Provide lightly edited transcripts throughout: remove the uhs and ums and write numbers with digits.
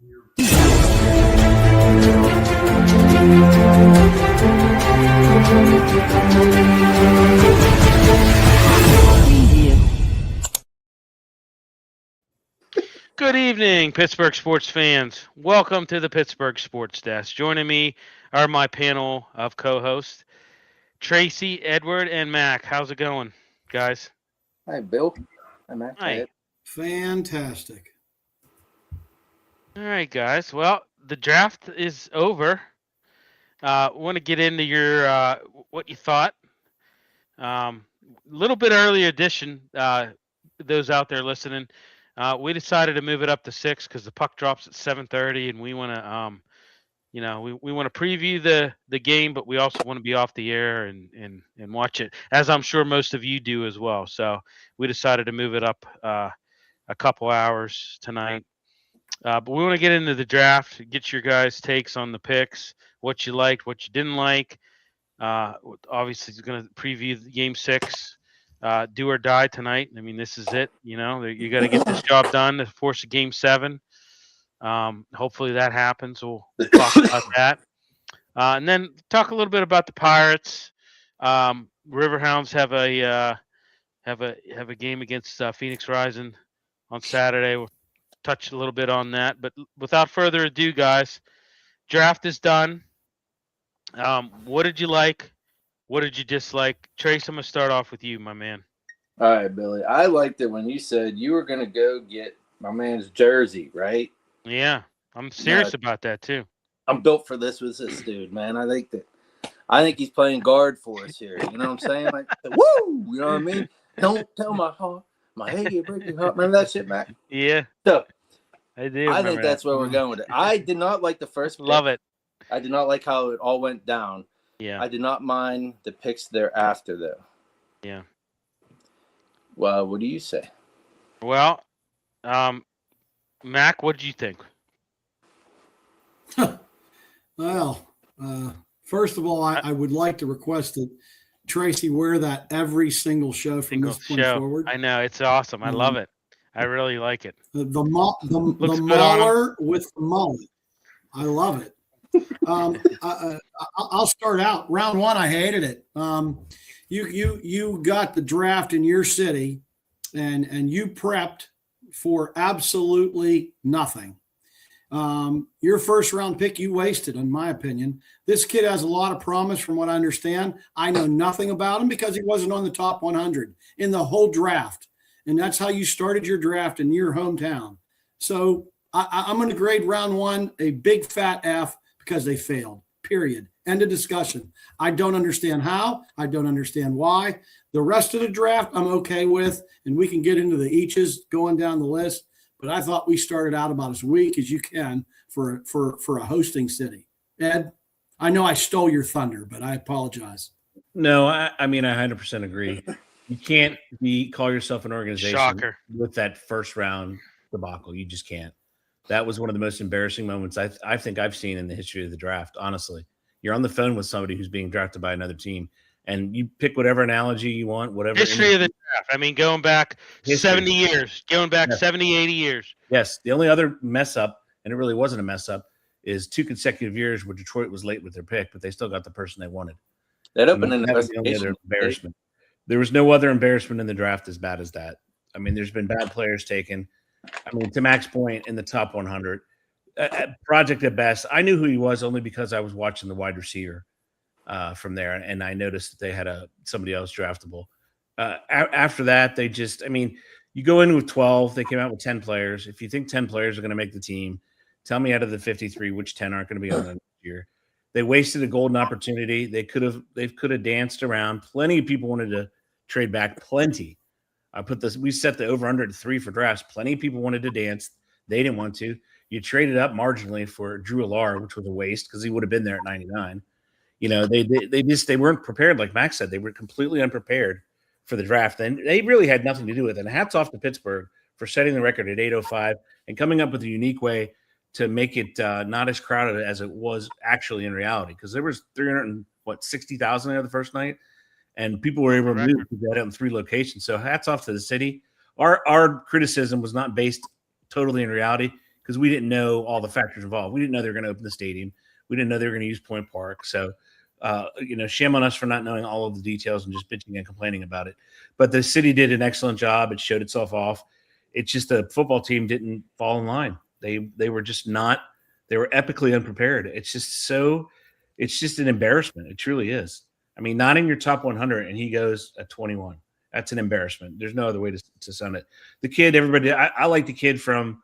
Good evening, Pittsburgh sports fans. Welcome to the Pittsburgh Sports Desk. Joining me are my panel of co-hosts, Tracy, Edward, and Mac. How's it going, guys? Hi, Bill. Hi, Mac. Hi. Fantastic. All right, guys. Well, the draft is over. Want to get into your what you thought. Little bit early edition. Those out there listening. We decided to move it up to 6 because the puck drops at 7:30, and we want to, we want to preview the game, but we also want to be off the air and watch it, as I'm sure most of you do as well. So we decided to move it up a couple hours tonight. But we want to get into the draft, get your guys' takes on the picks, what you liked, what you didn't like. Obviously, it's going to preview Game 6. Do or die tonight. I mean, this is it. You got to get this job done to force a Game 7. Hopefully that happens. We'll talk about that, and then talk a little bit about the Pirates. Riverhounds have a game against Phoenix Rising on Saturday. We'll touch a little bit on that, but without further ado, guys, draft is done. What did you like? What did you dislike? Trace, I'm going to start off with you, my man. All right, Billy. I liked it when you said you were going to go get my man's jersey, right? Yeah, I'm serious about that, too. I'm built for this with this dude, man. I think he's playing guard for us here. You know what I'm saying? Like, woo! You know what I mean? Don't tell my heart. My head get breaking heart. Remember that shit, Mac? Yeah. So, I do. I think that's where we're going with it. I did not like the first pick. Love it. I did not like how it all went down. Yeah. I did not mind the picks thereafter, though. Yeah. Well, what do you say? Well, Mac, what did you think? Well, first of all, I would like to request that Tracy wear that every single show from this point forward. I know. It's awesome. I love it. I really like it. The mauler with the mullet. I love it. I'll start out. Round 1, I hated it. You got the draft in your city, and you prepped for absolutely nothing. Your first round pick, you wasted, in my opinion. This kid has a lot of promise, from what I understand. I know nothing about him because he wasn't on the top 100 in the whole draft, and that's how you started your draft in your hometown. So I'm going to grade round 1 a big fat F. Because they failed, period. End of discussion. I don't understand how. I don't understand why. The rest of the draft I'm okay with, and we can get into the eaches going down the list. But I thought we started out about as weak as you can for a hosting city. Ed, I know I stole your thunder, but I apologize. No, I mean, I 100% agree. You can't call yourself an organization with that first round debacle. You just can't. That was one of the most embarrassing moments I think I've seen in the history of the draft, honestly. You're on the phone with somebody who's being drafted by another team, and you pick whatever analogy you want, whatever. History of the draft. I mean, going back 70 years. Going back 70, 80 years. Yes. The only other mess up, and it really wasn't a mess up, is 2 consecutive years where Detroit was late with their pick, but they still got the person they wanted. That opened an investigation. Embarrassment. There was no other embarrassment in the draft as bad as that. I mean, there's been bad players taken. I mean, to Mac's point, in the top 100, project at best. I knew who he was only because I was watching the wide receiver from there, and I noticed that they had somebody else draftable. After that, they just – I mean, you go in with 12. They came out with 10 players. If you think 10 players are going to make the team, tell me out of the 53 which 10 aren't going to be on the next year. They wasted a golden opportunity. They could have danced around. Plenty of people wanted to trade back. Plenty. We set the over under to 3 for drafts. Plenty of people wanted to dance. They didn't want to. You traded up marginally for Drew Alar, which was a waste because he would have been there at 99. You know, they weren't prepared, like Max said. They were completely unprepared for the draft, and they really had nothing to do with it. And hats off to Pittsburgh for setting the record at 805 and coming up with a unique way to make it not as crowded as it was actually in reality, because there was 360,000 there the first night. And people were able to move that out in 3 locations. So hats off to the city. Our criticism was not based totally in reality. because we didn't know all the factors involved. We didn't know they were going to open the stadium. We didn't know they were going to use Point Park. So, shame on us for not knowing all of the details and just bitching and complaining about it. But the city did an excellent job. It showed itself off. It's just the football team didn't fall in line. They were just not. They were epically unprepared. It's just an embarrassment. It truly is. I mean, not in your top 100, and he goes at 21. That's an embarrassment. There's no other way to sound it. The kid, everybody, I like the kid from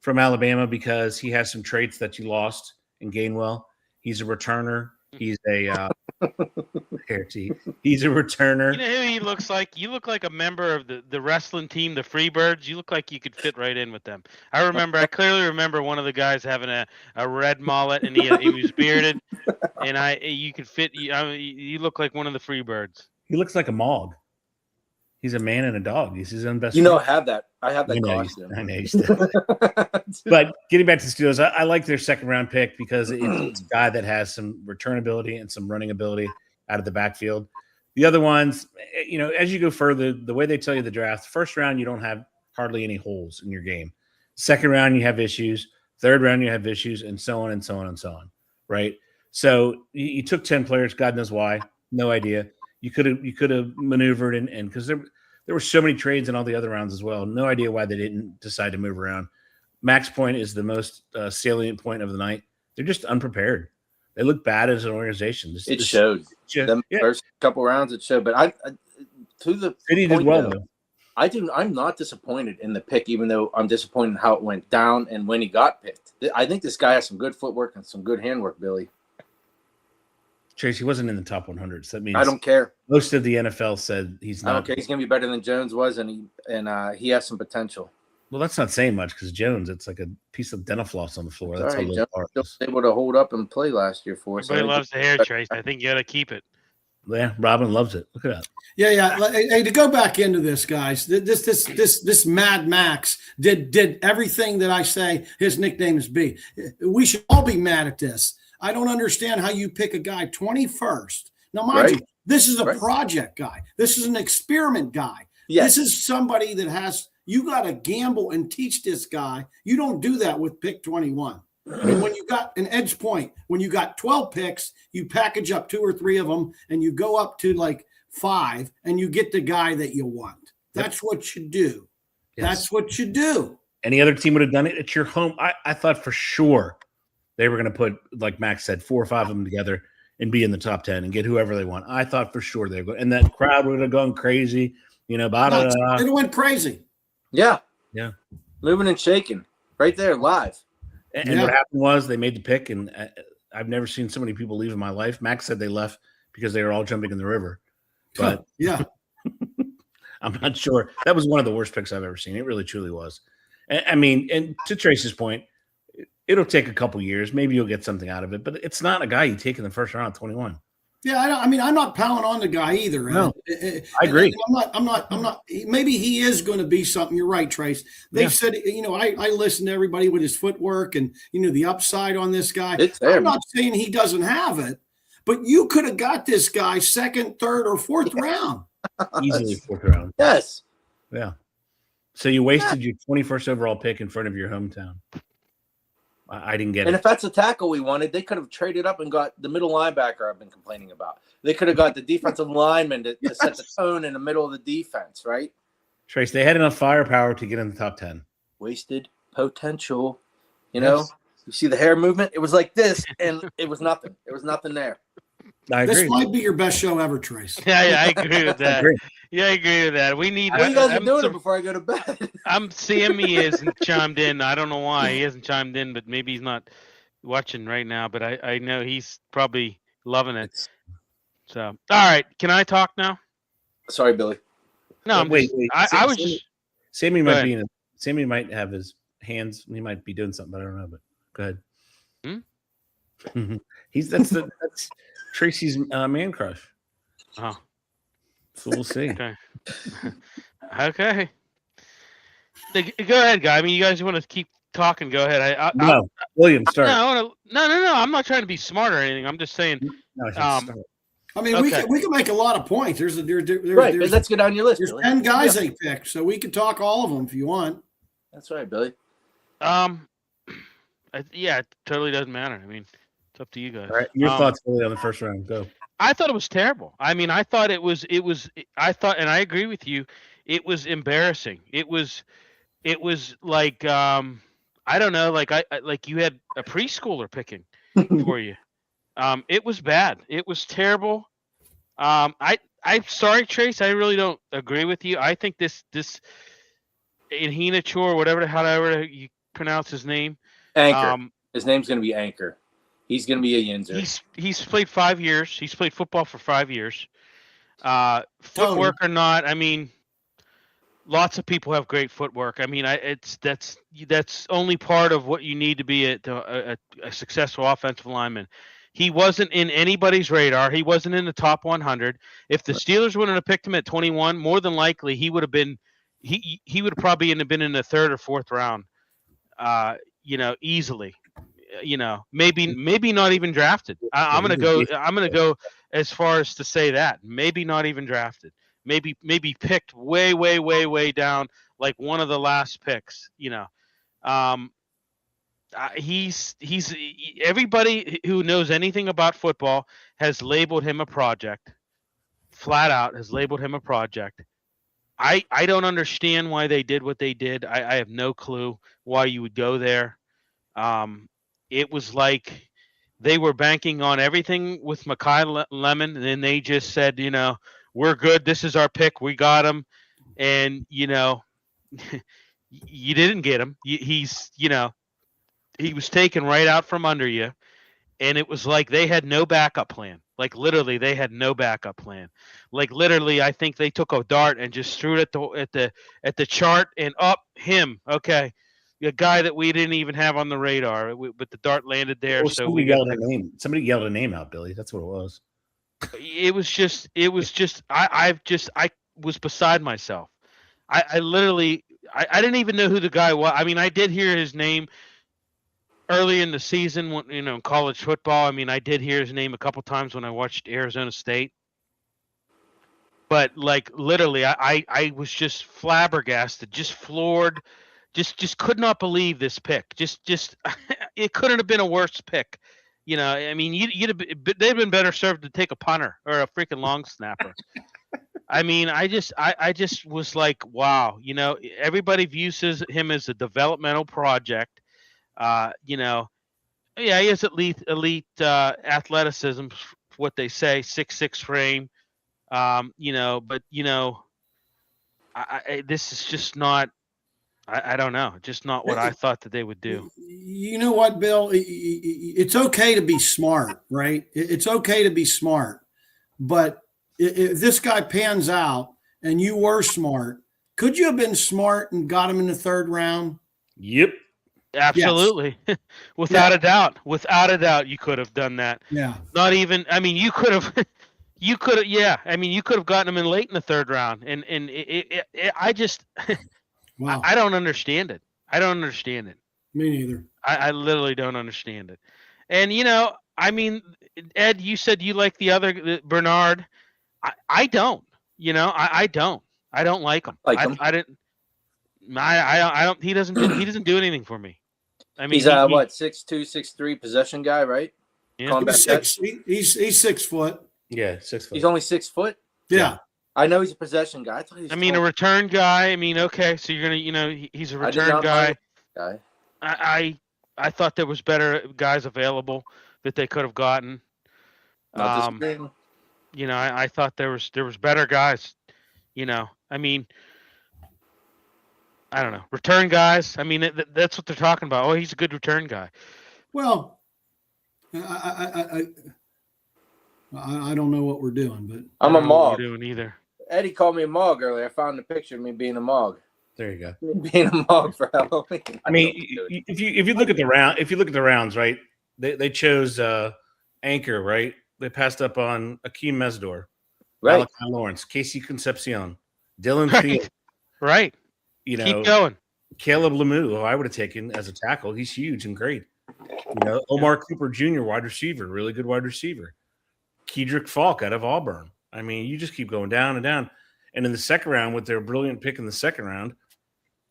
Alabama because he has some traits that you lost in Gainwell. He's a returner. He's a he's a returner. You know who he looks like? You look like a member of the wrestling team, the Freebirds. You look like you could fit right in with them. I clearly remember one of the guys having a red mullet, and he was bearded, and you could fit. You look like one of the Freebirds. He looks like a Mog. He's a man and a dog. He's his own best You friend. know, I have that costume. I know you still. But getting back to the Steelers, I like their second round pick because it's a guy that has some return ability and some running ability out of the backfield. The other ones, as you go further, the way they tell you the draft, first round, you don't have hardly any holes in your game. Second round, you have issues. Third round, you have issues, and so on and so on and so on. Right? So you took 10 players. God knows why. No idea. You could have maneuvered and because there were so many trades in all the other rounds as well. No idea why they didn't decide to move around. Max point is the most salient point of the night. They're just unprepared. They look bad as an organization. It showed. First couple rounds, it showed. But City did well though. I'm not disappointed in the pick, even though I'm disappointed in how it went down and when he got picked. I think this guy has some good footwork and some good handwork, Billy. Tracy wasn't in the top 100, so that means I don't care. Most of the NFL said he's not. Okay, he's going to be better than Jones was, and he has some potential. Well, that's not saying much because Jones, it's like a piece of dental floss on the floor. That's all right, how Jones was able to hold up and play last year for us. Everybody loves the hair, Trace. I think you got to keep it. Yeah, Robin loves it. Look at that. Yeah. Hey, to go back into this, guys, this Mad Max did everything that I say his nickname is B. We should all be mad at this. I don't understand how you pick a guy 21st. Now, mind you, this is a project guy. This is an experiment guy. Yes. This is somebody that you got to gamble and teach this guy. You don't do that with pick 21. And when you got an edge point, when you got 12 picks, you package up 2 or 3 of them and you go up to like 5 and you get the guy that you want. That's what you do. Yes. That's what you do. Any other team would have done it at your home. I thought for sure they were going to put, like Max said, 4 or 5 of them together and be in the top 10 and get whoever they want. I thought for sure they would go. And that crowd would have gone crazy. It went crazy. Yeah. Yeah. Moving and shaking right there live. And what happened was they made the pick, and I've never seen so many people leave in my life. Max said they left because they were all jumping in the river. But yeah, I'm not sure. That was one of the worst picks I've ever seen. It really, truly was. And to Trace's point, it'll take a couple years. Maybe you'll get something out of it, but it's not a guy you take in the first round, 21. Yeah, I'm not pounding on the guy either. No, I agree. I'm not. Maybe he is going to be something. You're right, Trace. They said, I listen to everybody with his footwork and the upside on this guy. I'm not saying he doesn't have it, but you could have got this guy 2nd, 3rd, or 4th round. Easily 4th round. Yes. Yeah. So you wasted your 21st overall pick in front of your hometown. I didn't get it. And if that's a tackle we wanted, they could have traded up and got the middle linebacker I've been complaining about. They could have got the defensive lineman to set the tone in the middle of the defense, right? Trace, they had enough firepower to get in the top 10. Wasted potential. You see the hair movement? It was like this, and it was nothing. There was nothing there. I agree. This might be your best show ever, Trace. Yeah, I agree with that. Yeah, I agree with that. We need. Well, you guys are doing it before I go to bed. Sammy hasn't chimed in. I don't know why he hasn't chimed in, but maybe he's not watching right now. But I know he's probably loving it. So, all right, can I talk now? Sorry, Billy. No, wait. I was just. Sammy might be in. Sammy might have his hands. He might be doing something. I don't know, but go ahead. That's Tracy's man crush. Oh. So we'll see. Okay. Okay. Go ahead, guy. I mean, you guys want to keep talking? Go ahead. No, William, start. No. I'm not trying to be smart or anything. I'm just saying. I mean, we can make a lot of points. There's right. But let's get on your list. There's Billy. 10 guys they picked, so we can talk all of them if you want. That's right, Billy. Yeah, it totally doesn't matter. I mean, it's up to you guys. All right, your thoughts Billy, on the first round? Go. I thought it was terrible. I mean, I thought I thought, and I agree with you, it was embarrassing. It was like, I don't know, like like you had a preschooler picking for you. It was bad. It was terrible. I'm sorry, Trace. I really don't agree with you. I think this Inhinachor, however you pronounce his name. Anchor. His name's going to be Anchor. He's going to be a Yinzer. He's played 5 years. He's played football for 5 years. Footwork or not, I mean, lots of people have great footwork. I mean, that's only part of what you need to be a successful offensive lineman. He wasn't in anybody's radar. He wasn't in the top 100. If the Steelers wouldn't have picked him at 21, more than likely he would have been. He would have probably been in the 3rd or 4th round. Easily. Maybe not even drafted. I'm gonna go as far as to say that maybe not even drafted. Maybe picked way down, like one of the last picks. He's everybody who knows anything about football has labeled him a project. Flat out has labeled him a project. I don't understand why they did what they did. I have no clue why you would go there. It was like they were banking on everything with Mekhi Lemon, and then they just said, we're good. This is our pick. We got him. And, you didn't get him. He was taken right out from under you. And it was like they had no backup plan. Like literally they had no backup plan. Like literally, I think they took a dart and just threw it at the chart and up him. Okay. A guy that we didn't even have on the radar, but the dart landed there. Well, so we yelled a name. Somebody yelled a name out, Billy. That's what it was. It was just. I was beside myself. I literally. I didn't even know who the guy was. I mean, I did hear his name early in the season, when college football. I mean, I did hear his name a couple times when I watched Arizona State. But like literally, I was just flabbergasted, just floored. Just could not believe this pick. Just it couldn't have been a worse pick. I mean, they'd been better served to take a punter or a freaking long snapper. I mean, I just was like, wow. Everybody views him as a developmental project. Yeah, he has elite athleticism, what they say, 6'6" frame. But this is just not. I don't know. Just not what I thought that they would do. You know what, Bill? It's okay to be smart, right? It's okay to be smart. But if this guy pans out and you were smart, could you have been smart and got him in the 3rd round? Yep. Absolutely. Yes. Without a doubt. Without a doubt, you could have done that. Yeah. Not even, I mean, you could have, yeah. I mean, you could have gotten him in late in the 3rd round. And I just... Wow. I don't understand it. I don't understand it. Me neither. I literally don't understand it. And, I mean, Ed, you said you like the other Bernard. I don't. I don't. I don't like him. Like him. I didn't. I don't. He doesn't do anything for me. I mean, he's what, 6'2", 6'3" possession guy, right? Yeah. He's 6 foot. Yeah, 6 foot. He's only 6 foot. Yeah. I know he's a possession guy. I mean, a return guy. I mean, okay, so you're gonna, he's a return guy. I thought there was better guys available that they could have gotten. I thought there was better guys. I mean, I don't know, return guys. I mean, that's what they're talking about. Oh, he's a good return guy. Well, I don't know what we're doing, but I'm a mog. We're doing either. Eddie called me a mog earlier. I found the picture of me being a mog. There you go. Me being a mog for Halloween. I mean, if you look at the rounds, right? They chose Anchor, right? They passed up on Akeem Mesdor, right? Malachi Lawrence, Casey Concepcion, Dylan Field, right? Keep going. Caleb Lemieux, who I would have taken as a tackle. He's huge and great. Omar Cooper Jr., wide receiver, really good wide receiver. Kedrick Falk out of Auburn. I mean, you just keep going down and down. And in the 2nd round, with their brilliant pick in the 2nd round,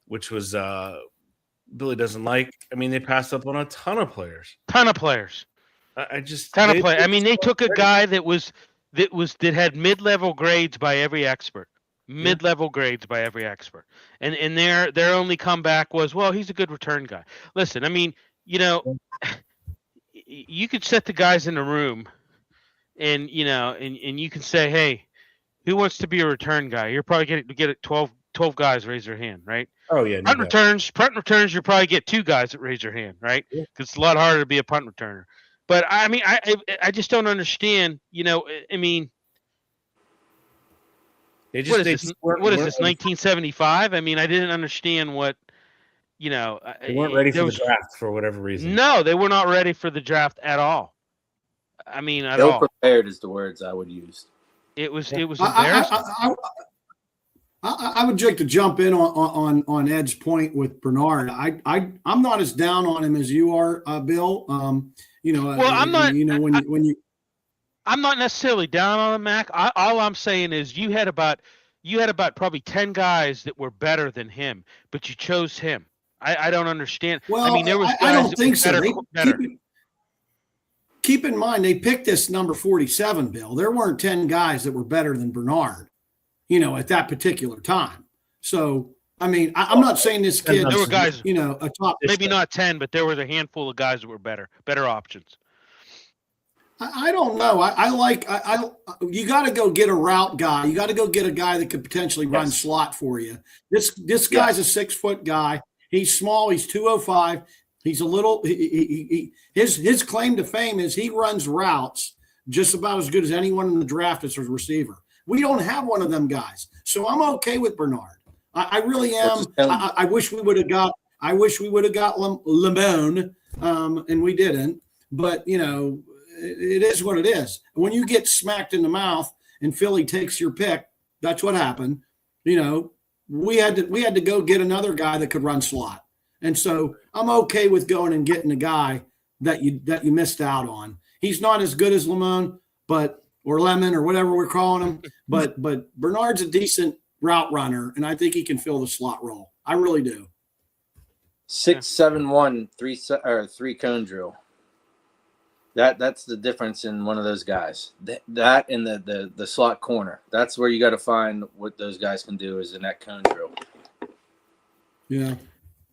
which was Billy doesn't like. I mean, they passed up on a ton of players. Ton of players. I just Ton of players. I mean, they took a guy that had mid-level grades by every expert. Mid-level grades by every expert. And their only comeback was, well, he's a good return guy. Listen, I mean, you could set the guys in the room and you can say, hey, who wants to be a return guy? You're probably going to get 12 guys raise their hand, right? Oh yeah. Punt returns, you probably get 2 guys that raise their hand, right? Because it's a lot harder to be a punt returner. But I mean, I just don't understand. I mean, what is this? 1975? I mean, I didn't understand what. They weren't ready for the draft for whatever reason. No, they were not ready for the draft at all. I mean, at all. Ill-prepared is the words I would use. It was embarrassing. I would like to jump in on Ed's point with Bernard. I'm not as down on him as you are, Bill. Well, I'm not. I'm not necessarily down on him, Mac. All I'm saying is you had about probably 10 guys that were better than him, but you chose him. I don't understand. Well, I mean, there was guys I don't think so. Better. Keep in mind, they picked this number 47, Bill. There weren't 10 guys that were better than Bernard, at that particular time. So, I mean, I'm not saying this kid, there were guys, a top. Maybe not 10, but there was a handful of guys that were better options. I don't know. You got to go get a route guy. You got to go get a guy that could potentially run slot for you. This guy's a 6-foot guy. He's small. He's 205. He's a little. His claim to fame is he runs routes just about as good as anyone in the draft as a receiver. We don't have one of them guys, so I'm okay with Bernard. I really am. I wish we would have got. I wish we would have got Lamone, and we didn't. But it is what it is. When you get smacked in the mouth and Philly takes your pick, that's what happened. We had to go get another guy that could run slot. And so I'm okay with going and getting a guy that you missed out on. He's not as good as Lemon, or Lemon or whatever we're calling him, but Bernard's a decent route runner, and I think he can fill the slot role. I really do. 6-7-1 3 cone drill. That's the difference in one of those guys. That and the slot corner. That's where you got to find what those guys can do is in that cone drill. Yeah.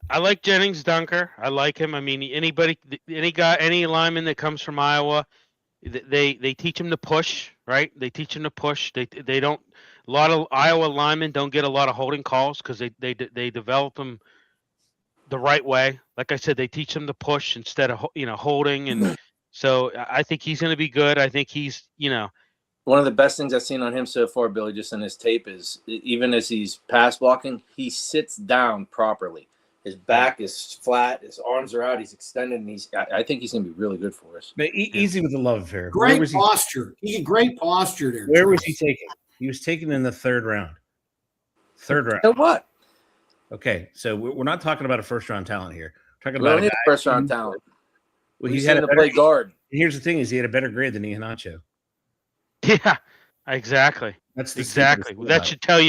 I like Jennings Dunker. I like him. I mean, any lineman that comes from Iowa, they teach him to push, right? They teach him to push. They don't. A lot of Iowa linemen don't get a lot of holding calls because they develop them the right way. Like I said, they teach them to push instead of holding, and so I think he's going to be good. I think he's one of the best things I've seen on him so far, Billy, just in his tape is even as he's pass blocking, he sits down properly. His back is flat. His arms are out. He's extended, and I think he's going to be really good for us. But easy with the love affair. Great posture. He had great posture there. Where was he taken? He was taken in the 3rd round. 3rd round. So what? Okay, so we're not talking about a first-round talent here. We're talking about a first-round talent. Well, he had to play guard. Here's the thing: is he had a better grade than Ian Nacho. Yeah, exactly. That's exactly. That should tell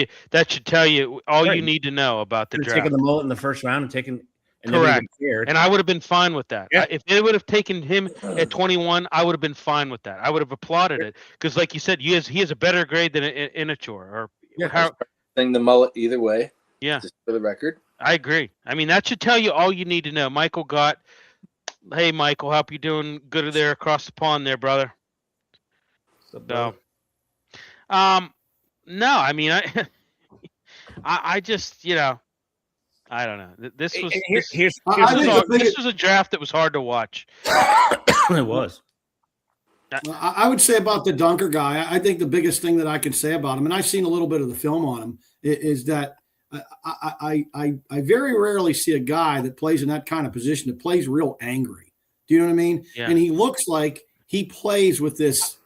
you all you need to know about the draft. Taking the mullet in the 1st round and taking correct. And I would have been fine with that. Yeah. If they would have taken him at 21, I would have been fine with that. I would have applauded it because, like you said, he has a better grade than Inature or the mullet either way. Yeah, just for the record, I agree. I mean, that should tell you all you need to know. Hey, Michael, hope you're doing good there across the pond, there, brother. So, no, I mean, I just, I don't know. This was a draft that was hard to watch. It was. I would say about the Dunker guy, I think the biggest thing that I could say about him, and I've seen a little bit of the film on him, is that I very rarely see a guy that plays in that kind of position that plays real angry. Do you know what I mean? Yeah. And he looks like he plays with this,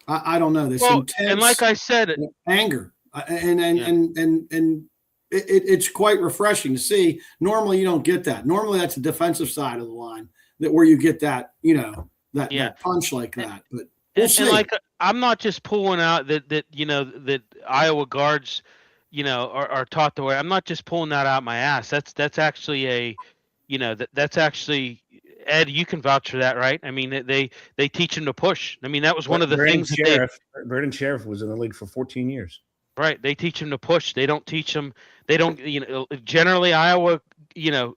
I don't know, this intense, and like I said, anger, and it's quite refreshing to see. Normally, you don't get that. Normally, that's the defensive side of the line where you get that, that punch like that. But we'll see. And I'm not just pulling out that Iowa guards, are taught the way. I'm not just pulling that out my ass. That's actually that's actually, Ed, you can vouch for that, right? I mean, they teach him to push. I mean, that was one of the things that Brandon Sheriff was in the league for 14 years. Right. They teach him to push. They don't teach him. They don't, generally Iowa,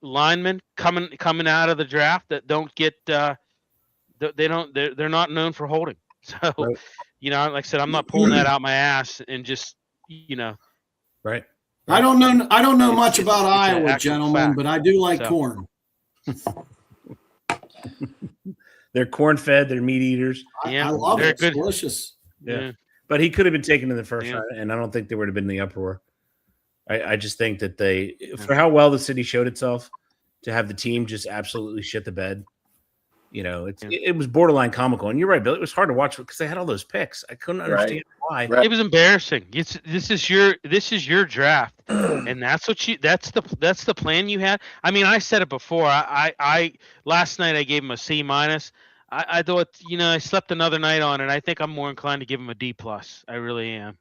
linemen coming out of the draft that don't get, they're not known for holding. So, Right. Like I said, I'm not pulling that out my ass and just, Right. I don't know much about it's an Iowa, actual gentlemen, fact. but I do like So- corn. They're corn fed. They're meat eaters. Yeah, I love they're it. It's good. delicious. Yeah. But he could have been taken in the first Yeah. round, and I don't think there would have been the uproar. I just think that for how well the city showed itself, to have the team just absolutely shit the bed, it was borderline comical. And you're right, Bill. It was hard to watch because they had all those picks. I couldn't understand why. Right. It was embarrassing. This is your draft, and that's the plan you had. I mean, I said it before. I last night I gave him a C-. I thought, I slept another night on it. I think I'm more inclined to give him a D+. I really am.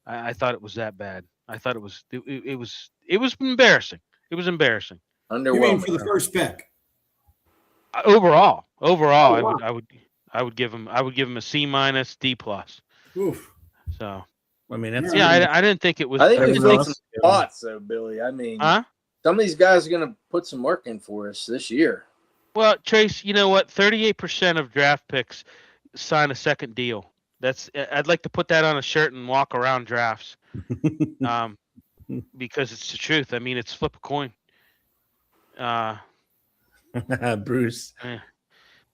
I thought it was that bad. I thought it was embarrassing. It was embarrassing. You mean Underwhelming. for the first pick? Overall, Oh, wow. I would give him a C-, D+. Oof. So I mean, that's I didn't think it was. I think we Everyone filled else some is good. spots, though, Billy. I mean, Huh? some of these guys are going to put some work in for us this year. Well, Trace, you know what? 38% of draft picks sign a second deal. I'd like to put that on a shirt and walk around drafts, because it's the truth. I mean, it's flip a coin. Bruce.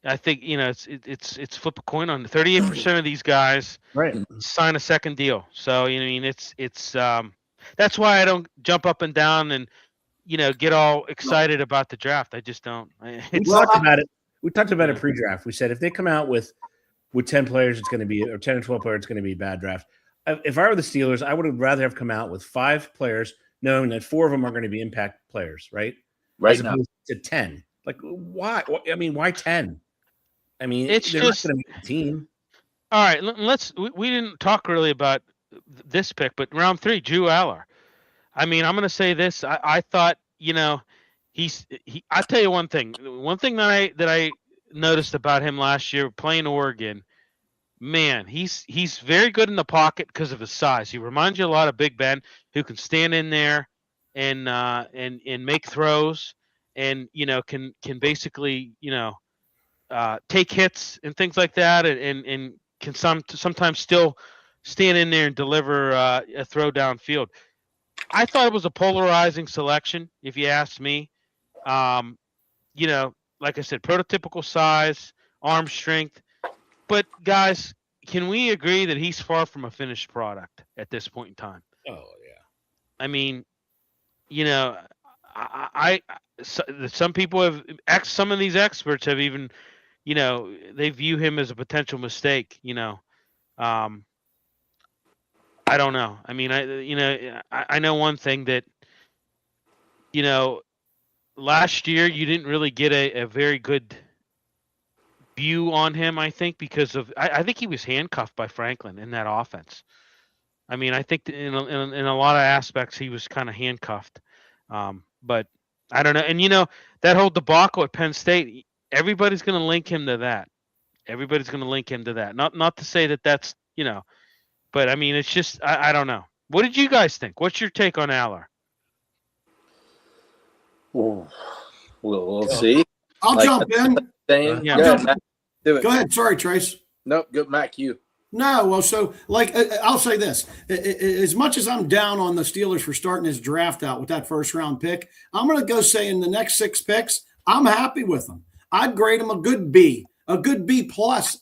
I think it's flip a coin on 38% of these guys Right. sign a second deal. So it's that's why I don't jump up and down and get all excited about the draft. I just don't. We talked about it. We talked about it pre-draft. We said if they come out with 10 players, it's going to be, or 10 or 12 players, it's going to be a bad draft. If I were the Steelers, I would have rather have come out with 5 players, knowing that 4 of them are going to be impact players, right? Right As now. opposed to 10. Like, why? I mean, why 10? I mean, It's they're just- not going to make the team. All right, we didn't talk really about this pick, but round 3, Drew Aller. I mean, I'm going to say this. I thought, I tell you one thing. One thing that I noticed about him last year playing Oregon, man, he's very good in the pocket because of his size. He reminds you a lot of Big Ben, who can stand in there and make throws, and can basically take hits and things like that, and can sometimes still stand in there and deliver a throw downfield. I thought it was a polarizing selection, if you ask me. Like I said, prototypical size, arm strength. But guys, can we agree that he's far from a finished product at this point in time? Oh, yeah. I mean, some people have, some of these experts have even, they view him as a potential mistake. I don't know. I mean, I know one thing that, last year you didn't really get a very good view on him, I think, because of I think he was handcuffed by Franklin in that offense. I mean, I think in a lot of aspects he was kind of handcuffed. But I don't know. And that whole debacle at Penn State, everybody's going to link him to that. Everybody's going to link him to that. Not to say that that's but I mean, it's just I don't know. What did you guys think? What's your take on Aller? We'll see. I'll Like, jump in. Saying, Yeah. Go ahead, Matt. Do it. Go ahead. Sorry, Trace. Nope. Go, Matt. You. No, well, so I'll say this: as much as I'm down on the Steelers for starting his draft out with that first round pick, I'm going to go say in the next 6 picks, I'm happy with them. I'd grade them a good B plus,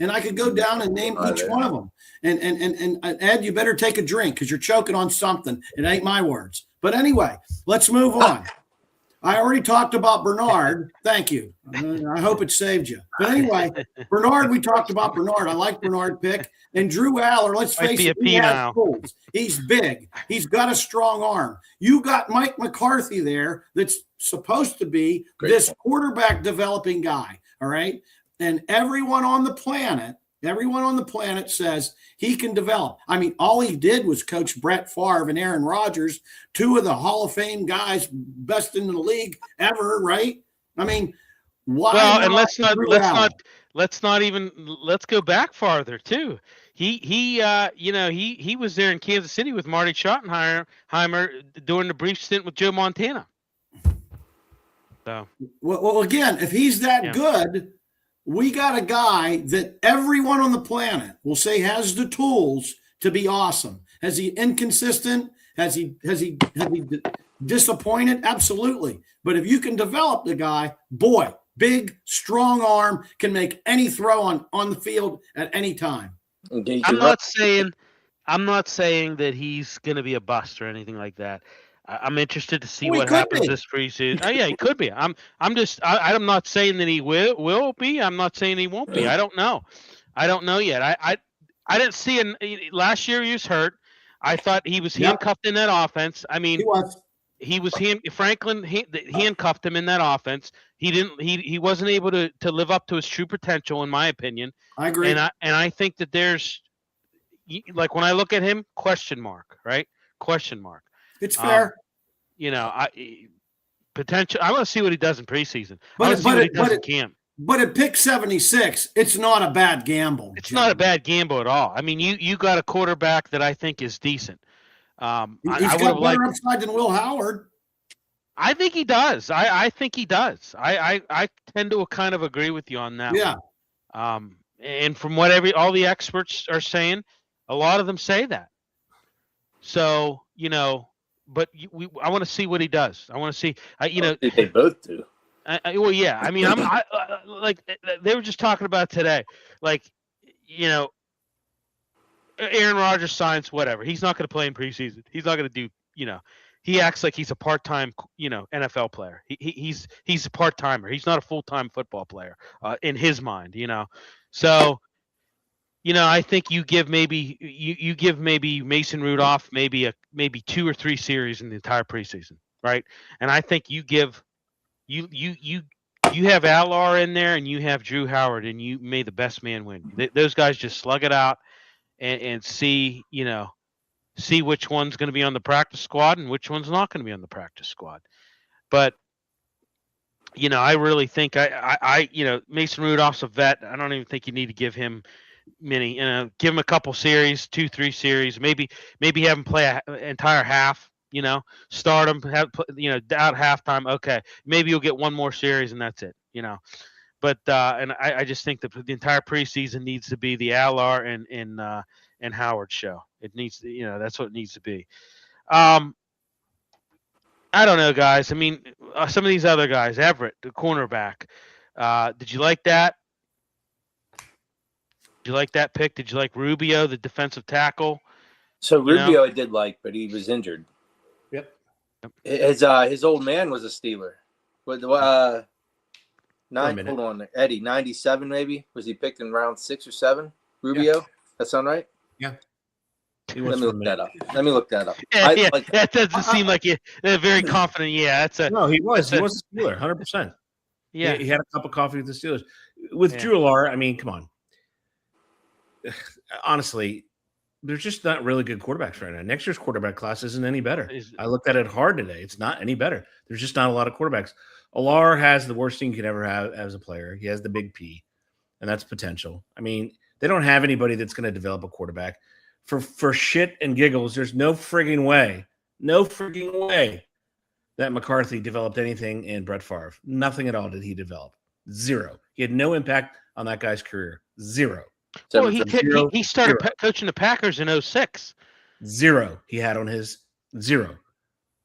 and I could go down and name each one of them. And Ed, you better take a drink because you're choking on something. It ain't my words. But anyway, let's move on. I already talked about Bernard. Thank you. I hope it saved you. But anyway, Bernard, we talked about Bernard. I like Bernard pick. And Drew Aller, let's face it, he has tools. He's big. He's got a strong arm. You got Mike McCarthy there that's supposed to be this quarterback developing guy, all right? And everyone on the planet Everyone on the planet says he can develop. I mean, all he did was coach Brett Favre and Aaron Rodgers, two of the Hall of Fame guys, best in the league ever, right? I mean, why? Well, and let's go back farther too. He was there in Kansas City with Marty Schottenheimer during the brief stint with Joe Montana. So, well, again, if he's that good, we got a guy that everyone on the planet will say has the tools to be awesome. Has he inconsistent? Has he disappointed? Absolutely. But if you can develop the guy, boy, big, strong arm, can make any throw on the field at any time. I'm not saying that he's going to be a bust or anything like that. I'm interested to see what happens this preseason. Oh, yeah, he could be. I'm not saying that he will be. I'm not saying he won't be. I don't know. I don't know yet. I didn't see him last year. He was hurt. I thought he was handcuffed in that offense. I mean, Franklin handcuffed him in that offense. He wasn't able to live up to his true potential, in my opinion. I agree. And I think that there's, like, when I look at him, question mark, right? Question mark. It's fair. Potential. I want to see what he does in preseason. I want to see what he does in camp. But at pick 76, it's not a bad gamble. It's not a bad gamble at all. I mean, you got a quarterback that I think is decent. He's got better upside than Will Howard. I think he does. I think he does. I tend to kind of agree with you on that. Yeah. One. And from what all the experts are saying, a lot of them say that. So, but I want to see what he does. I want to see. They both do. Well, yeah. I mean, like they were just talking about today. Like, Aaron Rodgers signs whatever. He's not going to play in preseason. He's not going to do. He acts like he's a part-time, NFL player. He's a part-timer. He's not a full-time football player in his mind. So. I think you give maybe Mason Rudolph maybe 2 or 3 series in the entire preseason, right? And I think you give you have Allar in there and you have Drew Howard and you may the best man win. Those guys just slug it out and see which one's going to be on the practice squad and which one's not going to be on the practice squad. But I really think Mason Rudolph's a vet. I don't even think you need to give him many, give him a couple series, 2-3 series, maybe have him play an entire half, start him, out halftime. Okay. Maybe you'll get one more series and that's it, but, and I just think that the entire preseason needs to be the Allar and Howard show. It needs to, that's what it needs to be. I don't know, guys. I mean, some of these other guys, Everett, the cornerback, did you like that? Did you like that pick? Did you like Rubio, the defensive tackle? So Rubio I did like, but he was injured. Yep. His old man was a Steeler. Hold on, Eddie, 97 maybe? Was he picked in round 6 or 7? Rubio? Yeah. That sound right? Yeah. Let me look that up. Yeah, that doesn't seem like you're very confident. Yeah, no, he was a Steeler, 100%. Yeah, he had a cup of coffee with the Steelers. With Drew Allar, I mean, come on. Honestly, there's just not really good quarterbacks right now. Next year's quarterback class isn't any better. I looked at it hard today. It's not any better. There's just not a lot of quarterbacks. Allar has the worst thing you could ever have as a player. He has the big P, and that's potential. I mean, they don't have anybody that's going to develop a quarterback. For shit and giggles, there's no frigging way that McCarthy developed anything in Brett Favre. Nothing at all did he develop. Zero. He had no impact on that guy's career. Zero. Well, he started coaching the Packers in 06. Zero. He had on his zero.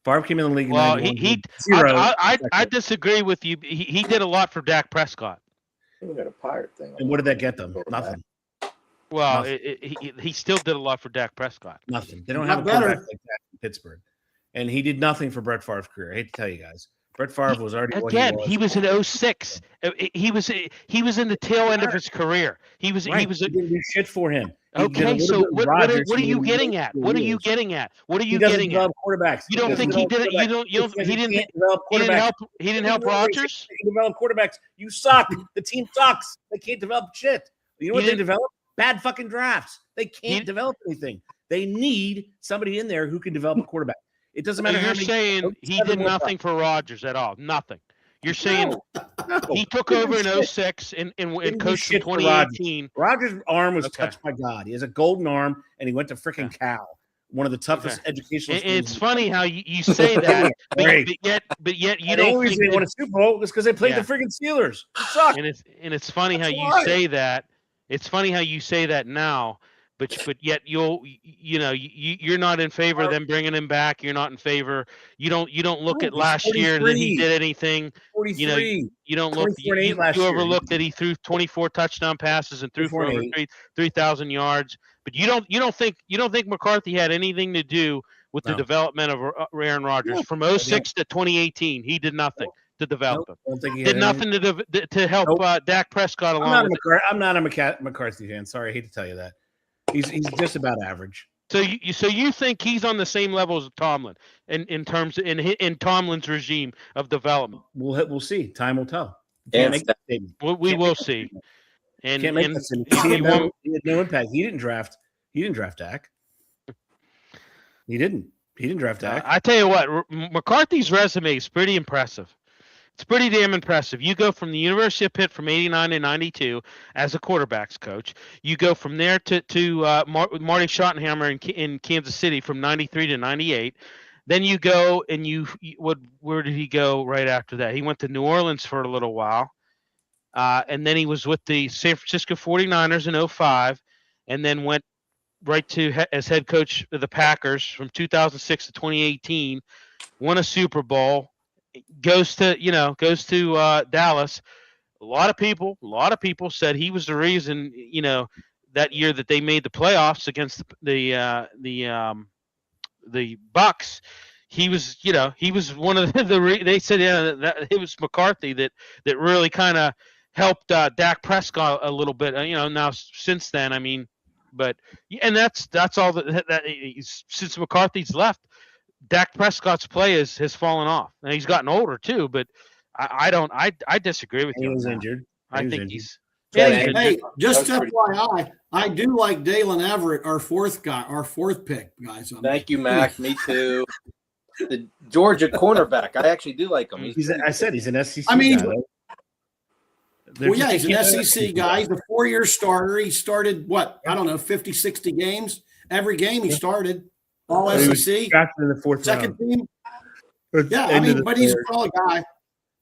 Favre came in the league in 91. I disagree with you. He did a lot for Dak Prescott. We got a pirate thing. And what did that get them? Nothing. Well, he still did a lot for Dak Prescott. Nothing. They don't have a quarterback like that in Pittsburgh. And he did nothing for Brett Favre's career. I hate to tell you guys. Brett Favre was already he was in 06. He was in the tail end of his career. He didn't do shit for him. Okay, so what are you getting at? What are you getting at? He doesn't develop quarterbacks. You don't think he did it? He didn't help Rodgers. He developed quarterbacks. You suck. The team sucks. They can't develop shit. You know what they developed? Bad fucking drafts. They can't develop anything. They need somebody in there who can develop a quarterback. It doesn't matter. You're saying he did nothing for Rodgers at all. Nothing. You're saying he took over in 06 and coached in 2018. Rodgers' arm was touched by God. He has a golden arm, and he went to freaking Cal, one of the toughest educational schools. It's funny how you say that, but yet you don't think they won a Super Bowl. It's because they played the freaking Steelers. It sucked. And it's funny how you say that. It's funny how you say that now. But yet you're not in favor of them bringing him back. You're not in favor. You don't look at last year that he did anything. 43. You don't look. You overlook that he threw 24 touchdown passes and threw for over 3,000 yards. But you don't think McCarthy had anything to do with the development of Aaron Rodgers from 06 to 2018. He did nothing to develop him. Did nothing to help Dak Prescott along. I'm not a McCarthy fan. Sorry, I hate to tell you that. He's just about average. So you think he's on the same level as Tomlin in terms in Tomlin's regime of development? We'll see. Time will tell. We will see. And can't make that statement. He had no impact. He didn't draft Dak. He didn't draft Dak. I tell you what, McCarthy's resume is pretty impressive. It's pretty damn impressive. You go from the University of Pitt from 89 to 92 as a quarterbacks coach. You go from there to Marty Schottenheimer in Kansas City from 93 to 98. Then you go and where did he go right after that? He went to New Orleans for a little while. And then he was with the San Francisco 49ers in 05 and then went right as head coach of the Packers from 2006 to 2018, won a Super Bowl. Goes to Dallas. A lot of people said he was the reason, that year that they made the playoffs against the Bucks. He was one of they said that it was McCarthy that really kind of helped Dak Prescott a little bit. Now since then, and that's all that since McCarthy's left. Dak Prescott's play has fallen off. Now he's gotten older too, but I disagree with you. He was injured. I think he's. Hey, just FYI, I do like Dalen Everett, our fourth pick, guys. Thank you, Mac. Me too. The Georgia cornerback. I actually do like him. I said he's an SEC guy. He's an SEC guy. He's a 4-year starter. He started 50, 60 games. Every game he started. All SEC. Drafted in the fourth second round. team. Yeah, but he's a solid guy.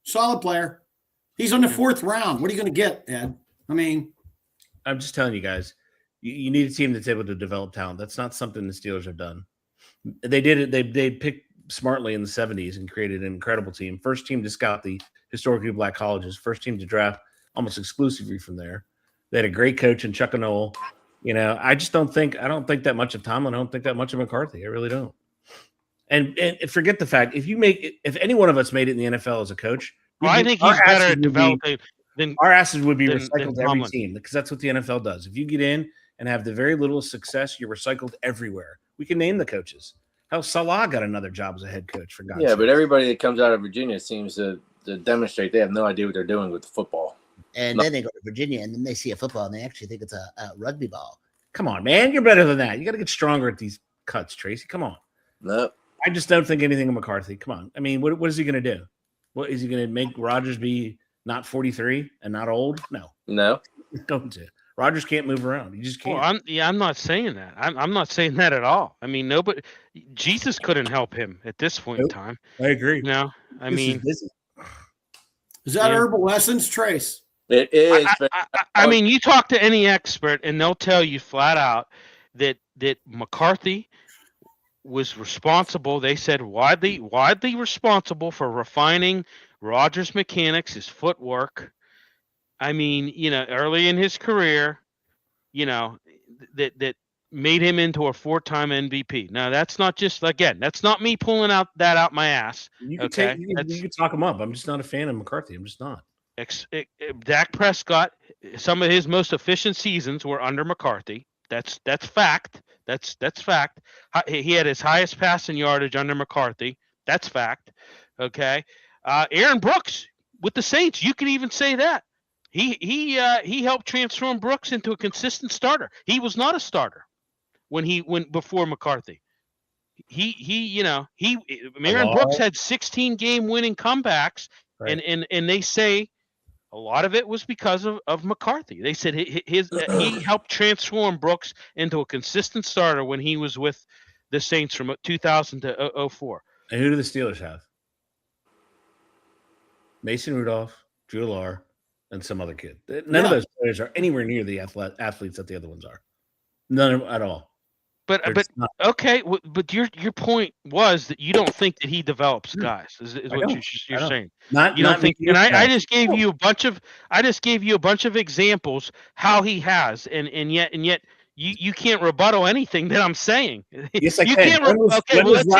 Solid player. He's on the fourth round. What are you going to get, Ed? I'm just telling you guys, you need a team that's able to develop talent. That's not something the Steelers have done. They did it. They picked smartly in the 70s and created an incredible team. First team to scout the historically black colleges. First team to draft almost exclusively from there. They had a great coach in Chuck Noll. I don't think that much of Tomlin. I don't think that much of McCarthy. I really don't. And forget the fact, if any one of us made it in the NFL as a coach, I think he's better at developing than our asses would be recycled to every team because that's what the NFL does. If you get in and have the very little success, you're recycled everywhere. We can name the coaches. Hell, Salah got another job as a head coach for God's sake. But everybody that comes out of Virginia seems to demonstrate they have no idea what they're doing with the football. And then they go to Virginia, and then they see a football, and they actually think it's a rugby ball. Come on, man. You're better than that. You got to get stronger at these cuts, Tracy. Come on. No. I just don't think anything of McCarthy. Come on. What is he going to do? What is he going to make Rodgers be not 43 and not old? No. He's going to. Rodgers can't move around. He just can't. Well, I'm not saying that. I'm not saying that at all. Nobody. Jesus couldn't help him at this point in time. I agree. Is that herbal essence, Trace? It is. You talk to any expert, and they'll tell you flat out that McCarthy was responsible. They said widely responsible for refining Rodgers' mechanics, his footwork. Early in his career, that made him into a 4-time MVP. Now, that's not that's not me pulling that out my ass. You can talk him up. I'm just not a fan of McCarthy. I'm just not. Dak Prescott, some of his most efficient seasons were under McCarthy. That's fact. That's fact. He had his highest passing yardage under McCarthy. That's fact. Okay. Aaron Brooks with the Saints, you could even say that. He helped transform Brooks into a consistent starter. He was not a starter when before McCarthy. Aaron Brooks had 16 game winning comebacks, Right. and they say a lot of it was because of McCarthy. They said he helped transform Brooks into a consistent starter when he was with the Saints from 2000 to 2004. And who do the Steelers have? Mason Rudolph, Drew Lar, and some other kid. None of those players are anywhere near the athletes that the other ones are. None of them at all. But okay, but your point was that you don't think that he develops guys. Is what you're saying? You don't think? And I just gave you a bunch of examples how he has, and yet you can't rebuttal anything that I'm saying. Yes, I you can. Can't okay, well, let's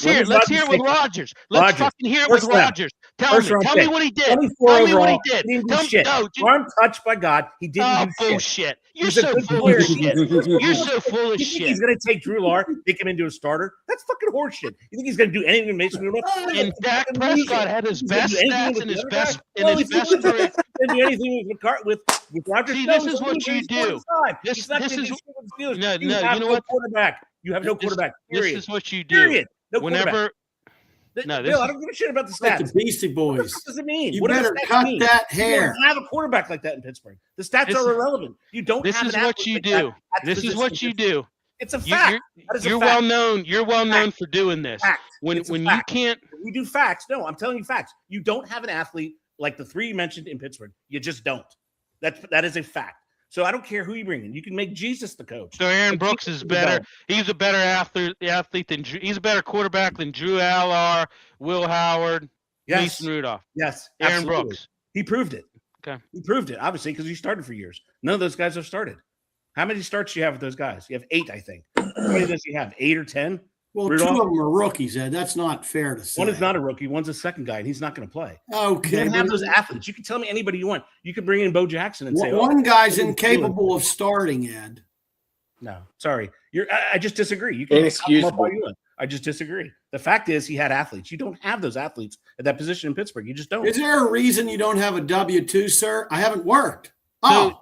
hear it. Let's hear it with Rodgers. Let's fucking hear it with Rodgers. Tell me what he did. Tell me what he did. Arm touched by God. He didn't do bullshit. You're so full of shit. You're so full of shit. He's going to take Drew Lar, make him into a starter? That's fucking horseshit. You think he's going to do anything to Mason Rudolph? And Dak Prescott had his best stats and his best career. Do anything with Rodgers? See, this is what you do. This is you know what? Quarterback. You have no quarterback. Period. This is what you do. Period. No Whenever. No, Bill, I don't give a shit about the stats. Like the Beastie Boys. What does it mean? You better cut that hair. You don't have a quarterback like that in Pittsburgh. The stats are irrelevant. You don't. This is what you do. This is what you do. It's a fact. You're well known. You're well known for doing this. When you can't. We do facts. No, I'm telling you facts. You don't have an athlete like the three you mentioned in Pittsburgh. You just don't. That is a fact. So I don't care who you bring in. You can make Jesus the coach. So Aaron Brooks is better. He's a better athlete than Drew. He's a better quarterback than Drew Allar, Will Howard, Mason Rudolph. Yes, Aaron Brooks. He proved it. Okay. He proved it, obviously, because he started for years. None of those guys have started. How many starts do you have with those guys? You have 8, I think. How many does he have? 8 or 10? Well, Rudolph? 2 of them are rookies, Ed. That's not fair to say. One is not a rookie. One's a second guy, and he's not going to play. Okay. You don't have those athletes. You can tell me anybody you want. You can bring in Bo Jackson and say, one guy's incapable of starting, Ed. No, sorry. I just disagree. You can inexcusable. I just disagree. The fact is he had athletes. You don't have those athletes at that position in Pittsburgh. You just don't. Is there a reason you don't have a W-2, sir? I haven't worked. So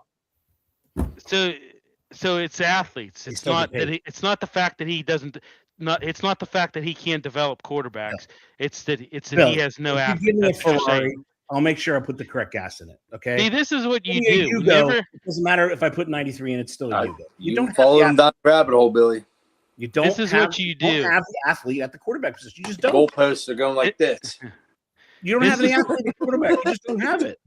it's athletes. It's not the fact that he doesn't. It's not the fact that he can't develop quarterbacks. Yeah. It's that he has no athletes. Give me a Ferrari, I'll make sure I put the correct gas in it. Okay. See, this is what you do. It doesn't matter if I put 93 in. It's still a Yugo. You don't follow him down the rabbit hole, Billy. You don't. This is what you do. You don't have the athlete at the quarterback position. You just don't. Goalposts are going like this. You don't have the athlete at the quarterback. You just don't have it.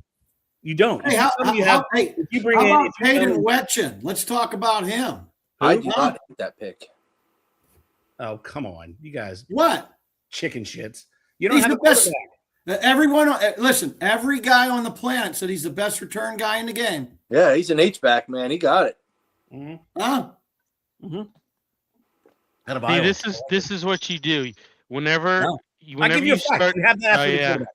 You don't. Hey, how about Peyton Wetchen? Let's talk about him. I do not hate that pick. Oh, come on. You guys. What? Chicken shits. You don't he's have the best. Everyone, listen, every guy on the planet said he's the best return guy in the game. Yeah, he's an H-back, man. He got it. Mm-hmm. This is what you do. Whenever you start, you have the athlete.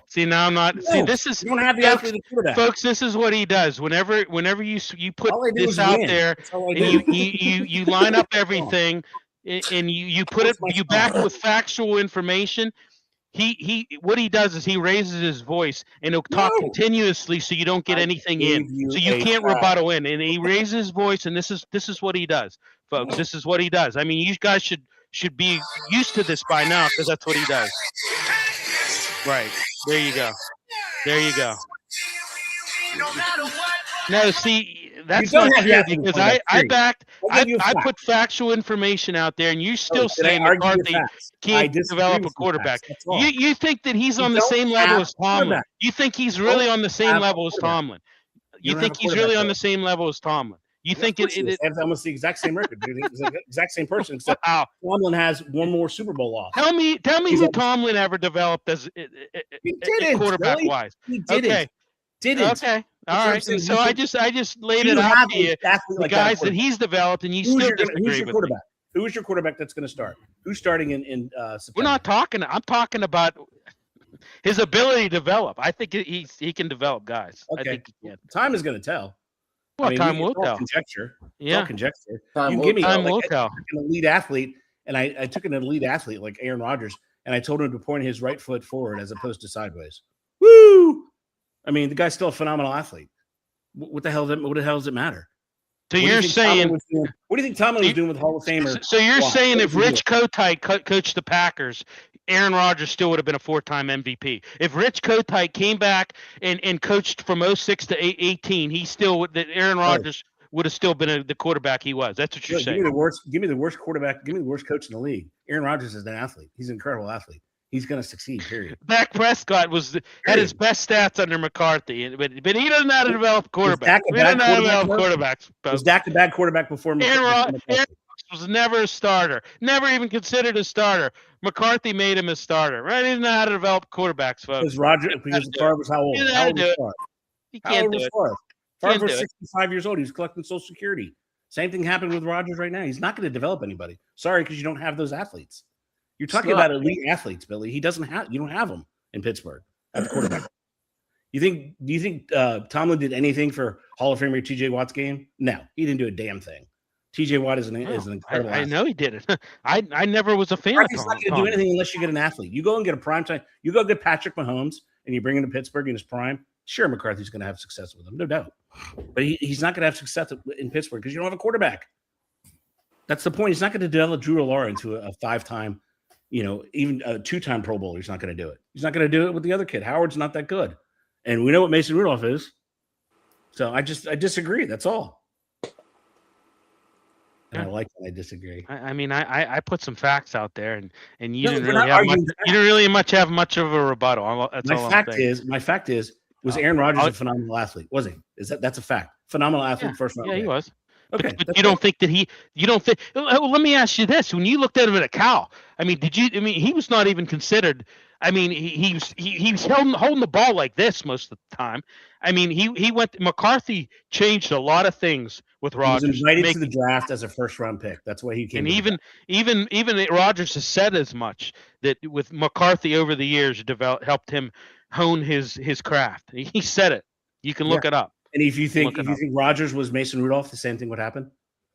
See, now I'm not. No, see, this is you don't have the athlete quarterback. Folks, this is what he does. Whenever you put this out there and you line up everything and you put it back with factual information. What he does is he raises his voice and he'll talk continuously so you don't get anything in. So you can't rebuttal in. And he raises his voice, and this is what he does, folks. This is what he does. I mean, you guys should be used to this by now because that's what he does. Right. There you go. There you go. No, see, that's not true because I put factual information out there, and you still saying McCarthy can't develop a quarterback. You think that he's on the same level as Tomlin. You think he's really on the same level as Tomlin. You think he's really on the same level as Tomlin. You think it has almost the exact same record, dude. It's the exact same person, except Tomlin has one more Super Bowl loss. Tell me who Tomlin ever developed as quarterback wise. He didn't. Okay. All right. And so I just laid it out to you, the guys that he's developed, and you still disagree with me. Who is your quarterback that's going to start? Who's starting in September? We're not talking. I'm talking about his ability to develop. I think he can develop guys. Okay. I think he can. Time is going to tell. Well, time will tell. Conjecture. Yeah. Conjecture. Time will tell. An elite athlete, and I took an elite athlete like Aaron Rodgers, and I told him to point his right foot forward as opposed to sideways. Woo! I mean, the guy's still a phenomenal athlete. What the hell does it matter? So you're saying, what do you think Tomlin was doing with Hall of Famer? So you're Watt? saying What if did he do? Rich Kotite coached the Packers, Aaron Rodgers still would have been a 4-time MVP. If Rich Kotite came back and coached from 06 to 18, he still would. That Aaron Rodgers would have still been the quarterback he was. That's what you're saying. Give me the worst quarterback. Give me the worst coach in the league. Aaron Rodgers is an athlete. He's an incredible athlete. He's going to succeed. Period. Dak Prescott had his best stats under McCarthy, but he doesn't know how to develop quarterbacks. He doesn't know how to develop quarterbacks. Was Dak a bad quarterback before Aaron Rodgers was never a starter, never even considered a starter. McCarthy made him a starter. Right? He didn't know how to develop quarterbacks, folks. Because Favre was how old? How old was Favre? He can't do it. Favre was 65 years old. He was collecting Social Security. Same thing happened with Rodgers right now. He's not going to develop anybody. Sorry, because you don't have those athletes. You're talking about elite athletes, Billy. You don't have them in Pittsburgh at the quarterback. Do you think Tomlin did anything for Hall of Famer TJ Watt's game? No, he didn't do a damn thing. TJ Watt is an incredible athlete. I know he did it. I never was a fan of He's not going to do anything unless you get an athlete. You go and get a prime time. You go get Patrick Mahomes and you bring him to Pittsburgh in his prime. Sure, McCarthy's going to have success with him, no doubt. But he's not going to have success in Pittsburgh because you don't have a quarterback. That's the point. He's not going to develop Drew Allard into a 5-time, even a 2-time Pro Bowler. He's not going to do it. He's not going to do it with the other kid. Howard's not that good. And we know what Mason Rudolph is. So I disagree. That's all. And I like that I disagree. I put some facts out there, and you didn't really have much of a rebuttal. My fact is, was Aaron Rodgers a phenomenal athlete? Was he? That's a fact. Phenomenal athlete, first round. Yeah, he was. Okay, but you don't think that you don't think. Well, let me ask you this: when you looked at him at a Cal, he was not even considered. He was holding the ball like this most of the time. He went. McCarthy changed a lot of things with Rodgers. He was invited to the draft as a first-round pick. That's why he came. And even Rodgers has said as much that with McCarthy over the years helped him hone his craft. He said it. You can look it up. And if you think Rodgers was Mason Rudolph, the same thing would happen.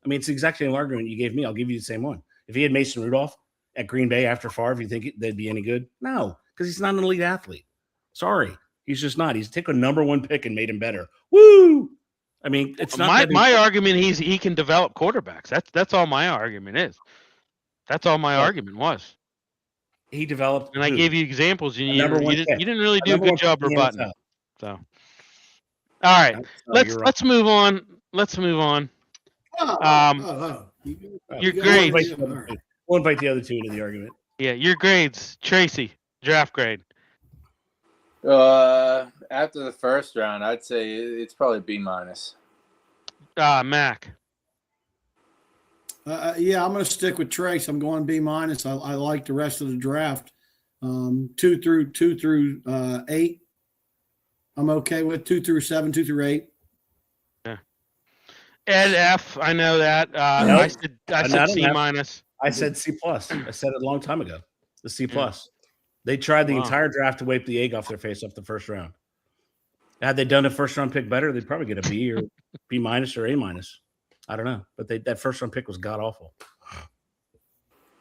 It's the exact same argument you gave me. I'll give you the same one. If he had Mason Rudolph at Green Bay after Favre, you think they'd be any good? No, because he's not an elite athlete. Sorry, he's just not. He's taken a number 1 pick and made him better. Woo! It's not my argument. He can develop quarterbacks. That's all my argument is. That's all my argument was. He developed, and I gave you examples, and you didn't really do a good job rebutting it. So. All right, let's move on. Your grades. We'll invite the other two into the argument. Yeah, your grades, Tracy. Draft grade. After the first round, I'd say it's probably B-. Mac. Yeah, I'm going to stick with Trace. I'm going B-. I like the rest of the draft. 2 through 8. I'm okay with 2 through 7, 2 through 8. Yeah. Ed F. I know that. I said C-. I said C+. I said it a long time ago. The C+. They tried the entire draft to wipe the egg off their face off the first round. Had they done a first round pick better, they'd probably get a B or B- or A-. I don't know, but that first round pick was god awful.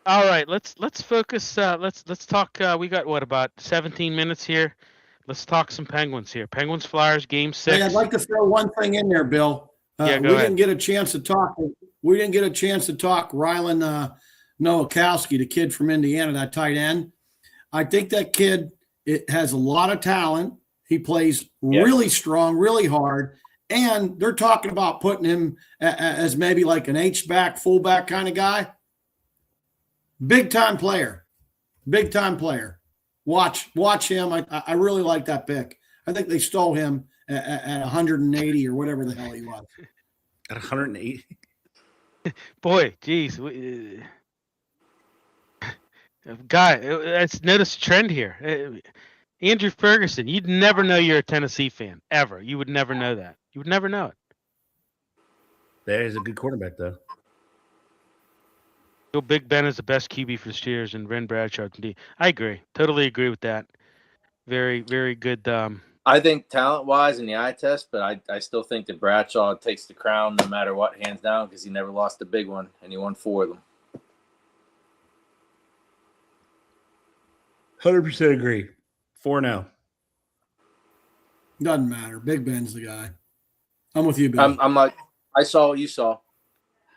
All right, let's focus. Let's talk. We got about 17 minutes here. Let's talk some Penguins here. Penguins Flyers game 6. Hey, I'd like to throw one thing in there, Bill. Go ahead. Didn't get a chance to talk. We didn't get a chance to talk Rylan Nowakowski, the kid from Indiana, that tight end. I think that kid has a lot of talent. He plays really strong, really hard. And they're talking about putting him as maybe like an H-back, fullback kind of guy. Big-time player. Big-time player. Watch him. I really like that pick. I think they stole him at 180 or whatever the hell he was. At 180? Boy, geez. Guy, let's notice a trend here. Andrew Ferguson, you'd never know you're a Tennessee fan, ever. You would never know that. You would never know it. There's a good quarterback, though. Big Ben is the best QB for the Steelers, and Ren Bradshaw. I agree. Totally agree with that. Very, very good. I think talent-wise in the eye test, but I still think that Bradshaw takes the crown no matter what, hands down, because he never lost a big one, and he won 4 of them. 100% agree. 4-0. Doesn't matter. Big Ben's the guy. I'm with you, Bill. I'm like, I saw what you saw.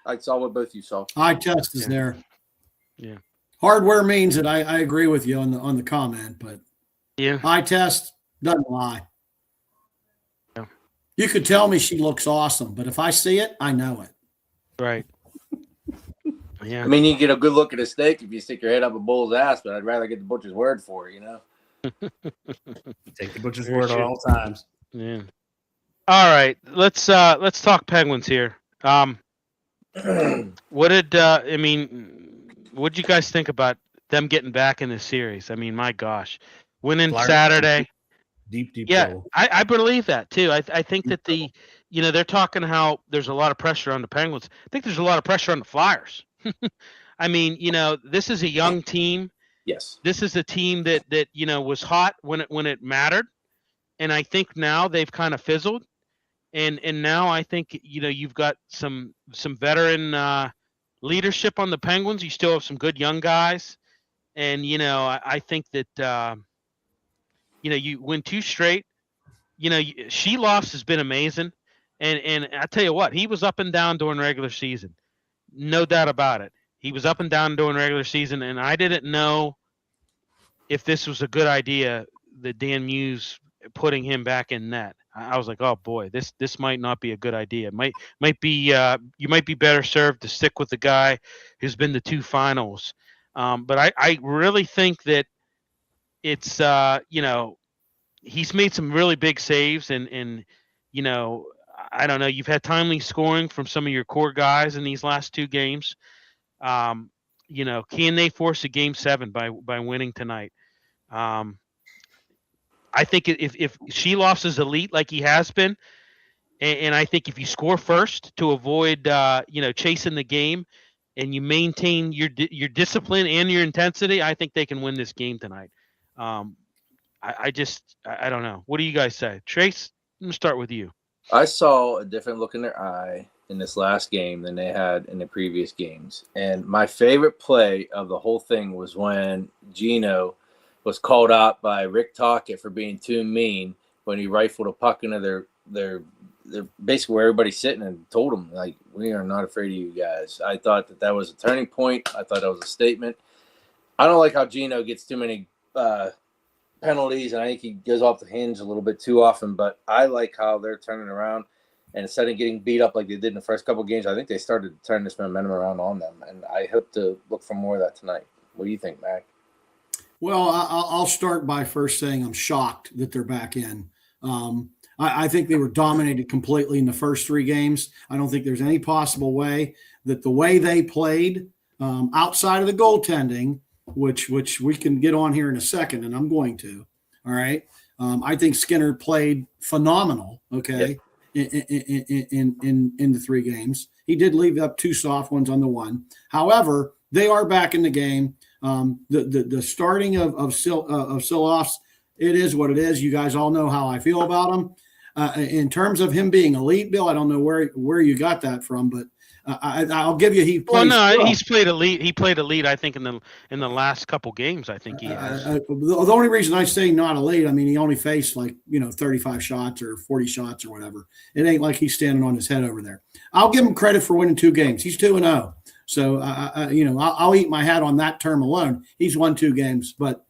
I saw what both you saw. Eye test is there. Yeah. Hardware means it. I agree with you on the comment, but Yeah. eye test doesn't lie. Yeah. You could tell me she looks awesome, but if I see it, I know it. Right. Yeah. I mean, you get a good look at a steak if you stick your head up a bull's ass, but I'd rather get the butcher's word for it, you know? Take the butcher's Very word at true. all times. Yeah. All right. Let's talk Penguins here. What did what did you guys think about them getting back in this series? I mean, my gosh. Winning Flyers Saturday. Deep Yeah, hole. I believe that too. I think that they're talking how there's a lot of pressure on the Penguins. I think there's a lot of pressure on the Flyers. I mean, this is a young team. Yes. This is a team that was hot when it mattered, and I think now they've kind of fizzled, and now I think you've got some veteran leadership on the Penguins. You still have some good young guys, and I think that you win 2 straight. Sheloff's has been amazing, and I tell you what, he was up and down during regular season, no doubt about it. He was up and down during regular season, and I didn't know if this was a good idea, that Dan Muse putting him back in net. I was like, oh boy, this might not be a good idea. Might be you might be better served to stick with the guy who's been to 2 finals. But I really think that it's he's made some really big saves, and I don't know, you've had timely scoring from some of your core guys in these last 2 games. Can they force a game 7 by winning tonight? I think if Sheloff's is elite like he has been, and I think if you score first to avoid chasing the game, and you maintain your discipline and your intensity, I think they can win this game tonight. I don't know. What do you guys say? Trace, let me start with you. I saw a different look in their eye in this last game than they had in the previous games. And my favorite play of the whole thing was when Gino was called out by Rick Tocchet for being too mean when he rifled a puck into their basically where everybody's sitting, and told them, like, we are not afraid of you guys. I thought that was a turning point. I thought that was a statement. I don't like how Gino gets too many penalties, and I think he goes off the hinge a little bit too often, but I like how they're turning around, and instead of getting beat up like they did in the first couple of games, I think they started to turn this momentum around on them, and I hope to look for more of that tonight. What do you think, Mac? Well, I'll start by first saying I'm shocked that they're back in. I think they were dominated completely in the first 3 games. I don't think there's any possible way that the way they played, outside of the goaltending, which we can get on here in a second, and I'm going to. All right. I think Skinner played phenomenal. Okay. Yep. In the 3 games, he did leave up 2 soft ones on the 1. However, they are back in the game. The starting of Siloff's, it is what it is. You guys all know how I feel about him. In terms of him being elite, Bill, I don't know where you got that from, but I'll give you he plays. Well, no, he's played elite. He played elite, I think, in the last couple games. I think he has. The only reason I say not elite, I mean, he only faced 35 shots or 40 shots or whatever. It ain't like he's standing on his head over there. I'll give him credit for winning 2 games. He's 2-0, so I'll eat my hat on that term alone. He's won 2 games, but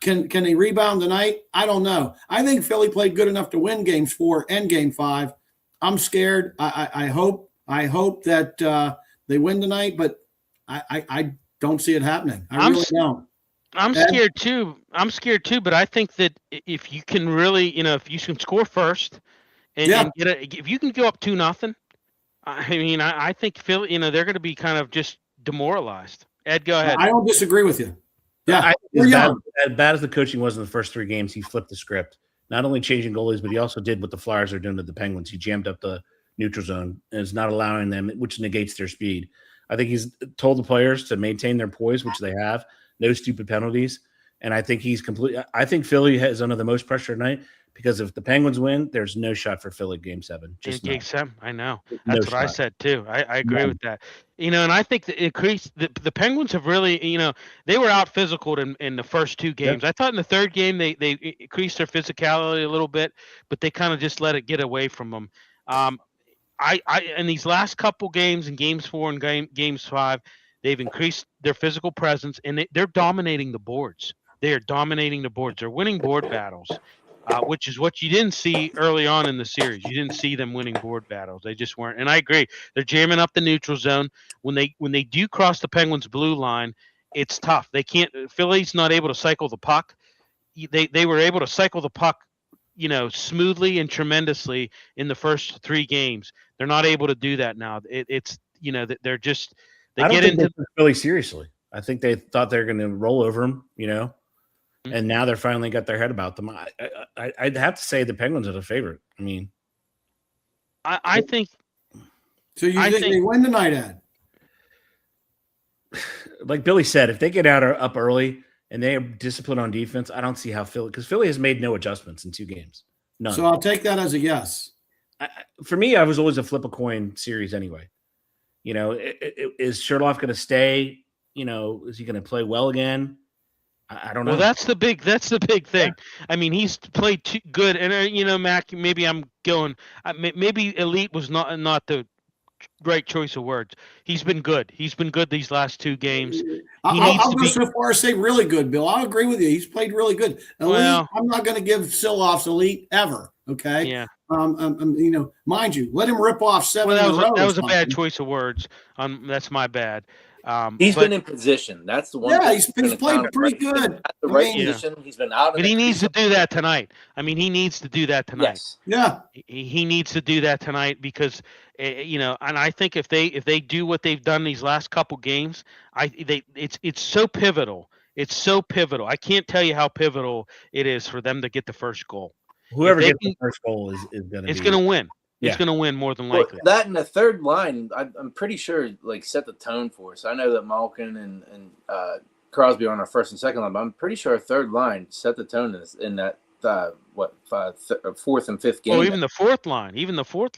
can they rebound tonight? I don't know. I think Philly played good enough to win games 4 and game 5. I'm scared. I hope that they win tonight, but I don't see it happening. I really don't. I'm scared too. But I think that if you can really, if you can score first and get if you can go up 2-0, I mean, I think Philly, they're going to be kind of just demoralized. Ed, go ahead. I don't disagree with you. Yeah, as bad as the coaching was in the first 3 games, he flipped the script. Not only changing goalies, but he also did what the Flyers are doing to the Penguins. He jammed up the neutral zone and is not allowing them, which negates their speed. I think he's told the players to maintain their poise, which they have. No stupid penalties. And I think he's complete. I think Philly is under the most pressure tonight because if the Penguins win, there's no shot for Philly Game 7. Just in Game 7, I know. no That's what I shot. said too. I agree None. with that. And I think that the Penguins have really, they were out physical in the first two games. I thought in the third game they increased their physicality a little bit, but they kind of just let it get away from them. I in these last couple games, in games 4 and games 5, they've increased their physical presence, and they're dominating the boards. They are dominating the boards. They're winning board battles, which is what you didn't see early on in the series. You didn't see them winning board battles. They just weren't. And I agree. They're jamming up the neutral zone. When they do cross the Penguins' blue line, it's tough. They can't. Philly's not able to cycle the puck. They were able to cycle the puck, smoothly and tremendously in the first 3 games. They're not able to do that now. It's they're just they I don't get think into they took Philly seriously. I think they thought they were going to roll over them, and now they're finally got their head about them. I'd have to say the Penguins are the favorite. I mean, I think. So you think they win tonight, Ed? Like Billy said, if they get up early and they are disciplined on defense, I don't see how because Philly has made no adjustments in 2 games. None. So I'll take that as a yes. For me, I was always a flip a coin series anyway. Is Sherlock going to stay? Is he going to play well again? I don't know. Well, that's the big thing. Yeah. I mean, he's played too good, and Mac, maybe I'm going. Maybe elite was not the right choice of words. He's been good. He's been good these last 2 games. I'll go so far as say really good, Bill. I'll agree with you. He's played really good. Elite, well, I'm not going to give Silovs elite ever. Okay. Yeah. Mind you, let him rip off 7 well, in a row. That was a bad choice of words. That's my bad. He's been in position. That's the one. Yeah, he's played pretty good. At the right position. He's been out. But he needs to do that tonight. I mean, he needs to do that tonight. Yes. Yeah. He needs to do that tonight because, and I think if they do what they've done these last couple games, it's so pivotal. It's so pivotal. I can't tell you how pivotal it is for them to get the first goal. Whoever gets the first goal is going to. It's going to win. It's going to win more than likely. Well, that and the third line, I'm pretty sure, set the tone for us. I know that Malkin and Crosby are on our first and second line, but I'm pretty sure our third line set the tone in that fourth and fifth game. Oh, even the fourth line too. Even the fourth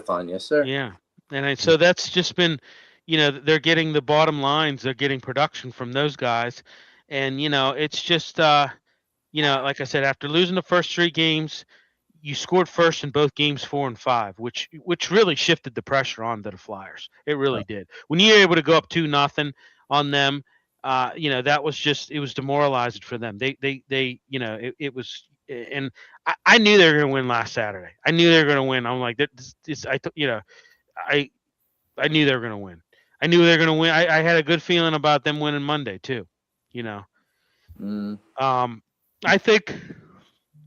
line, yes, sir. Yeah, and so that's just been, they're getting the bottom lines. They're getting production from those guys, and it's just, like I said, after losing the first 3 games. You scored first in both games 4 and 5, which really shifted the pressure onto the Flyers. It really did. When you're able to go up 2-0 on them, that was just, it was demoralizing for them. It was, and I knew they were going to win last Saturday. I knew they were going to win. I'm like, I knew they were going to win. I knew they were going to win. I had a good feeling about them winning Monday too. I think.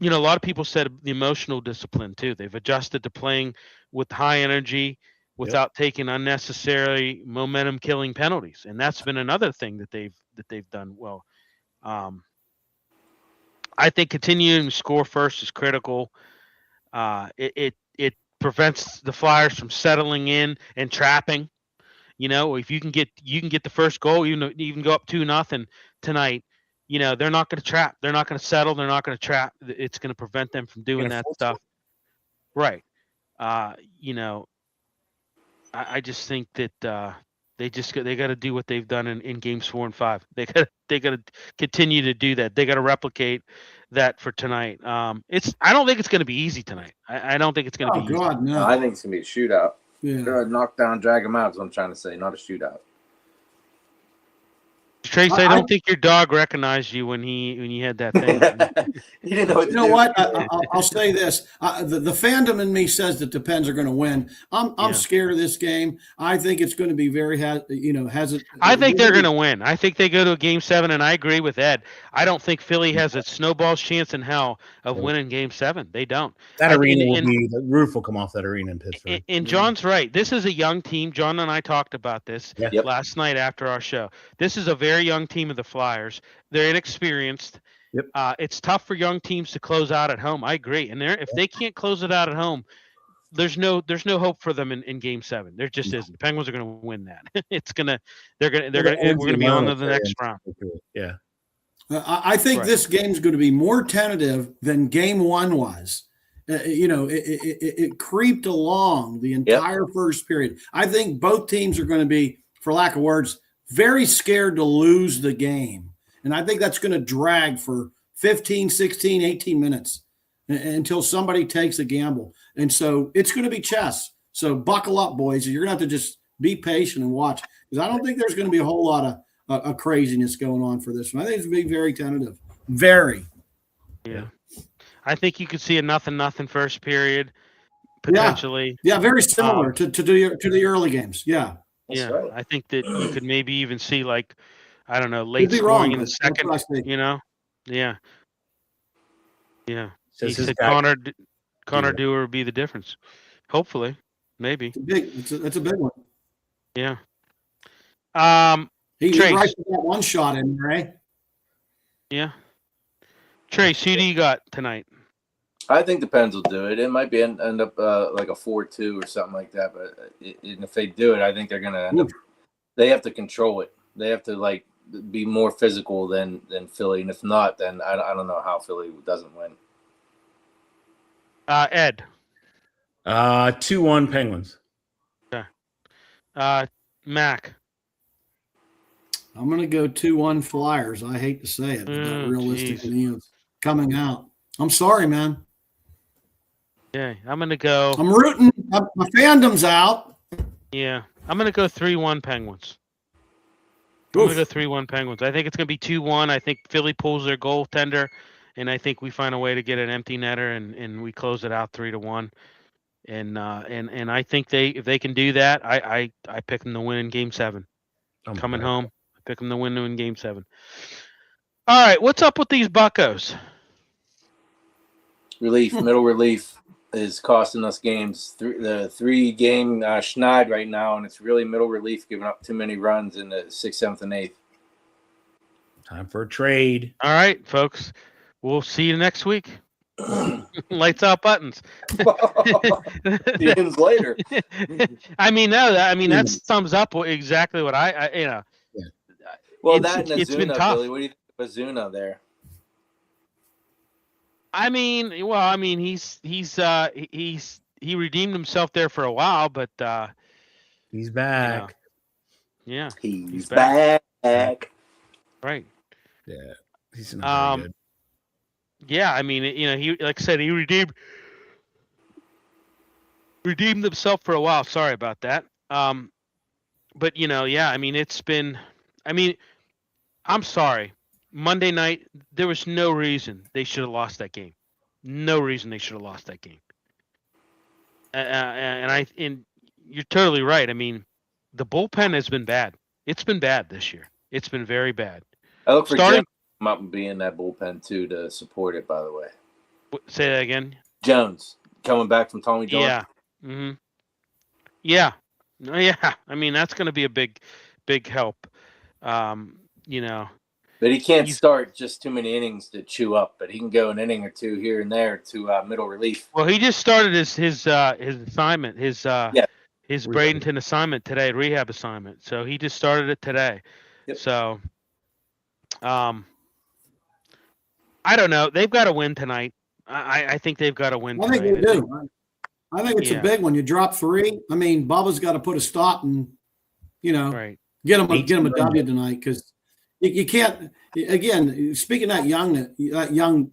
A lot of people said the emotional discipline too. They've adjusted to playing with high energy without taking unnecessary momentum-killing penalties, and that's been another thing that they've done well. I think continuing to score first is critical. It prevents the Flyers from settling in and trapping. If you can get the first goal, you can go up 2-0 tonight. They're not going to trap. They're not going to settle. They're not going to trap. It's going to prevent them from doing that stuff. Right. I just think that they got to do what they've done in games 4 and 5. They got to continue to do that. They got to replicate that for tonight. I don't think it's going to be easy tonight. I don't think it's going to be easy. Oh God, no. I think it's going to be a shootout. Yeah. They're going to knock down, drag them out is what I'm trying to say, not a shootout. Trace, I don't think your dog recognized you when he had that thing. You didn't know what to do. You know what? I'll say this: the fandom in me says that the Pens are going to win. I'm scared of this game. I think it's going to be very hesitant. I think they're going to win. I think they go to a Game 7, and I agree with Ed. I don't think Philly has a snowball's chance in hell of winning Game 7. They don't. The roof will come off that arena in Pittsburgh. And John's right. This is a young team. John and I talked about this last night after our show. This is a very young team of the Flyers. They're inexperienced. Yep. It's tough for young teams to close out at home. I agree. And if they can't close it out at home, there's no hope for them in Game 7. There just isn't. The Penguins are going to win that. We're going to be on to the next round. Yeah. I think Right. this game's going to be more tentative than game one was. It creeped along the entire first period. I think both teams are going to be, for lack of words, very scared to lose the game. And I think that's going to drag for 15, 16, 18 minutes until somebody takes a gamble. And so it's going to be chess. So buckle up, boys. You're going to have to just be patient and watch, because I don't think there's going to be a whole lot of craziness going on for this one. I think it's going to be very tentative. Very. Yeah. I think you could see a 0-0 first period, potentially. Yeah, very similar to the early games. Yeah. Yeah, right. I think that you could maybe even see, like, I don't know, Could late be scoring wrong, in the but that's what I second. think. You know, yeah. He Says his said guy- Connor Dewar would be the difference. Hopefully, maybe. It's a big one. Yeah. He Trace. right for that one shot in there, eh? Yeah. Trace, who do you got tonight? I think the Pens will do it. It might be end up like a 4-2 or something like that. But if they do it, I think they're going to end up. They have to control it. They have to like be more physical than Philly. And if not, then I don't know how Philly doesn't win. Ed. 2-1 Penguins. Mac. I'm going to go 2-1 Flyers. I hate to say it, but that realistically is coming out. I'm sorry, man. Yeah, I'm gonna go. I'm rooting. My fandom's out. Yeah, I'm gonna go 3-1 Penguins. I'm gonna go 3-1 Penguins. I think it's gonna be 2-1. I think Philly pulls their goaltender, and I think we find a way to get an empty netter, and we close it out 3-1. And I think if they can do that, I pick them to win in Game 7. Coming home, I pick them to win in Game 7. All right, what's up with these Buccos? Middle relief is costing us games. The 3-game schneid right now, and it's really middle relief giving up too many runs in the 6th, 7th, and 8th. Time for a trade. All right, folks. We'll see you next week. Lights out buttons. Seasons later. I mean, no. I mean, that sums up exactly what I you know. Yeah. Well, It's been Azuna, tough. Billy. What do you think of Azuna there? I mean, he redeemed himself there for a while, but He's back. yeah, He's back. right. Yeah. He's not very good. Yeah, I mean, he, like I said, he redeemed himself for a while. Sorry about that. But yeah, I mean, I'm sorry. Monday night, there was no reason they should have lost that game. No reason they should have lost that game. And you're totally right. I mean, the bullpen has been bad. It's been bad this year. It's been very bad. I look for Jones to come up and be in that bullpen too to support it. By the way, say that again. Jones coming back from Tommy John. Yeah. Mm-hmm. Yeah. Yeah. I mean, that's going to be a big help. But he can't start just too many innings to chew up. But he can go an inning or two here and there to middle relief. Well, he just started his assignment, his Bradenton assignment today, rehab assignment. So he just started it today. Yep. So, I don't know. They've got to win tonight. I think they've got to win tonight. I think they do. I think it's a big one. You drop 3. I mean, Bubba's got to put a stop and, right. get him a W tonight, because you can't. Again, speaking of that young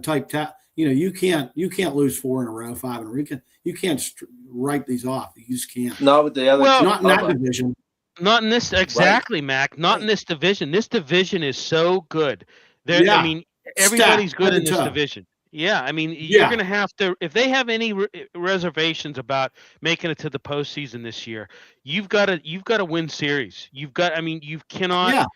type, you can't lose 4 in a row, 5 in a row. You can't write these off. You just can't. Not with the other. Not in that division. Not in this exactly, right. Mac. Not in this division. This division is so good. I mean, everybody's good in this division. Yeah, I mean, you're going to have to, if they have any reservations about making it to the postseason this year, you've got to win series. You cannot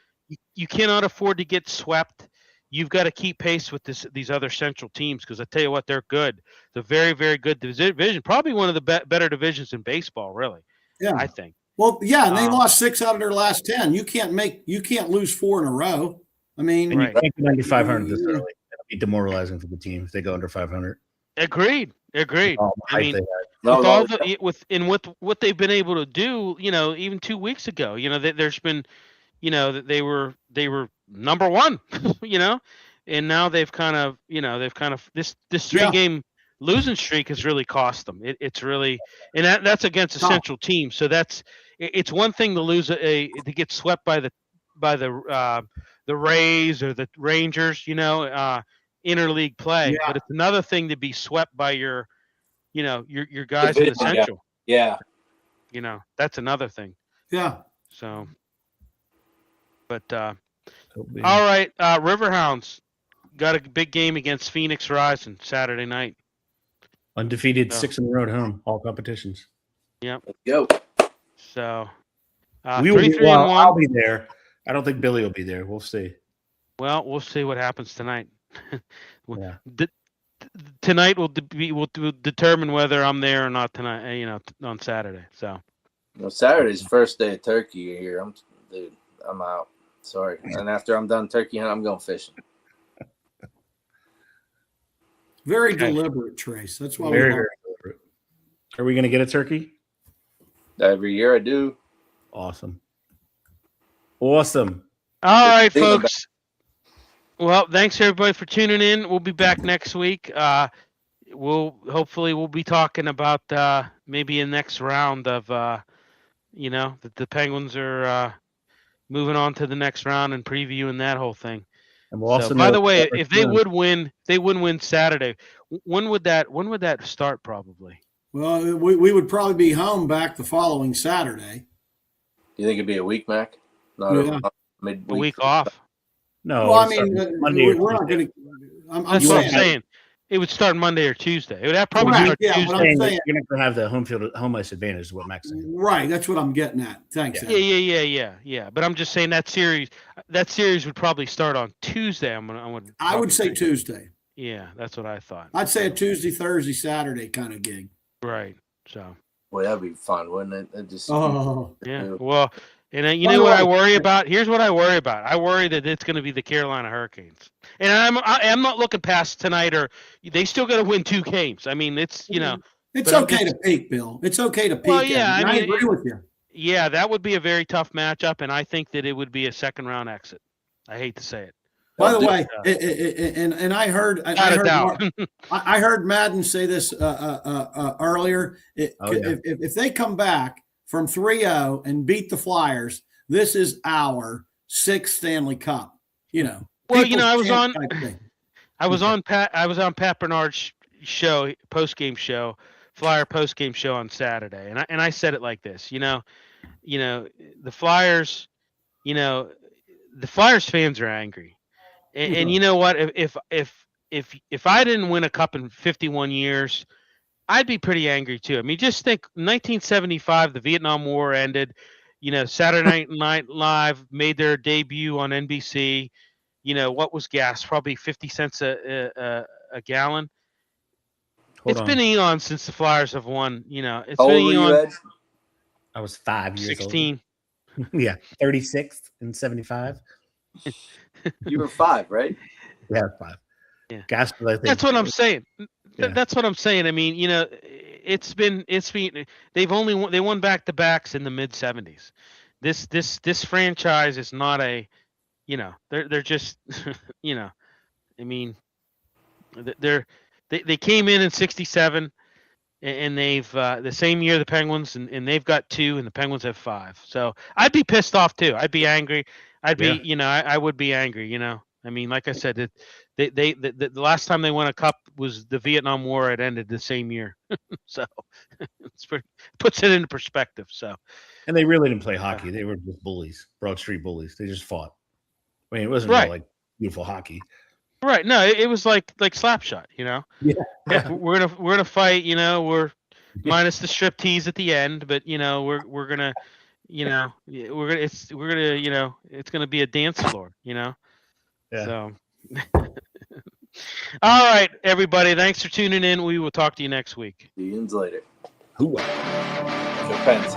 afford to get swept. You've got to keep pace with these other central teams, because I tell you what, they're good. They're very, very good division. Probably one of the better divisions in baseball, really. Yeah, I think. Well, yeah, and they lost 6 out of their last 10. You can't lose 4 in a row. I mean, and you can't get under 500 this early. It'll be demoralizing for the team if they go under 500. Agreed. I mean, with what they've been able to do, even 2 weeks ago, there's been, that they were number one, and now they've kind of this 3-game losing streak has really cost them. It's really, and that's against a central team. So it's one thing to lose to get swept by the Rays or the Rangers, interleague play, but it's another thing to be swept by your guys in the Central. Yeah. That's another thing. Yeah. So, but all right, Riverhounds got a big game against Phoenix Rising Saturday night. Undefeated 6 in a row at home, all competitions. Yep. Let's go. So we will 3-1. I'll be there. I don't think Billy will be there. We'll see. Well, we'll see what happens tonight. Yeah. Tonight will determine whether I'm there or not tonight. On Saturday. So. Well, Saturday's first day of turkey here. I'm out. Sorry. And after I'm done turkey hunting, I'm going fishing. Very deliberate, Trace. That's why very deliberate. Are we going to get a turkey? Every year I do. Awesome. All right, folks. Well, thanks everybody for tuning in. We'll be back next week. We'll be talking about maybe a next round of the Penguins are moving on to the next round and previewing that whole thing. And we'll also by the way, if they would win Saturday, when would that start probably? Well, we would probably be home back the following Saturday. Do you think it'd be a week, Mac? Not a week off. No. Well, I mean, we're not going to. That's what I'm saying. It would start Monday or Tuesday. It would probably start Tuesday. What I'm saying, you're going to have the home ice advantage is what Mac's saying. Right. That's what I'm getting at. Thanks. Yeah. But I'm just saying that series would probably start on Tuesday. I would say Tuesday. Yeah, that's what I thought. I'd say a Tuesday, Thursday, Saturday kind of gig. Right. So. Well, that'd be fun, wouldn't it? Yeah. Well, and you know what I worry about? Here's what I worry about. I worry that it's going to be the Carolina Hurricanes, and I'm not looking past tonight. Or they still got to win 2 games. I mean, it's It's okay to peak, Bill. It's okay to peak. Well, yeah, I agree with you. Yeah, that would be a very tough matchup, and I think that it would be a second round exit. I hate to say it. By the way, and I heard Madden say this earlier. If they come back from 3-0 and beat the Flyers, this is our 6th Stanley Cup. Well, I was on Pat Bernard's show, post-game show, Flyer post-game show on Saturday, and I said it like this. The Flyers, the Flyers fans are angry. And you know what? If I didn't win a cup in 51 years, I'd be pretty angry too. I mean, just think 1975, the Vietnam War ended. Saturday Night Live made their debut on NBC. What was gas? Probably 50 cents a gallon. It's been eons since the Flyers have won. It's How been old were eons. you, Ed? I was 5 years 16. old. Yeah, 36 and 75. You were 5, right? Yeah, 5. Yeah. Gas. That's what I'm saying. Yeah. That's what I'm saying. I mean, it's been they won back-to-backs in the mid 70s. This franchise is not a, they're just, I mean, they came in 67 and they've the same year the Penguins and they've got 2 and the Penguins have 5. So I'd be pissed off too. I'd be angry. I'd be, I would be angry, I mean, like I said, the last time they won a cup was the Vietnam War. It ended the same year. So puts it into perspective. So, and they really didn't play hockey. They were just bullies, Broad Street bullies. They just fought. I mean, it wasn't right. Real, like beautiful hockey. Right. No, it was like Slapshot, Yeah. We're gonna fight, we're minus the strip tease at the end, but we're gonna it's gonna be a dance floor, Yeah. So all right, everybody, thanks for tuning in. We will talk to you next week. See you later. Who? Your pens.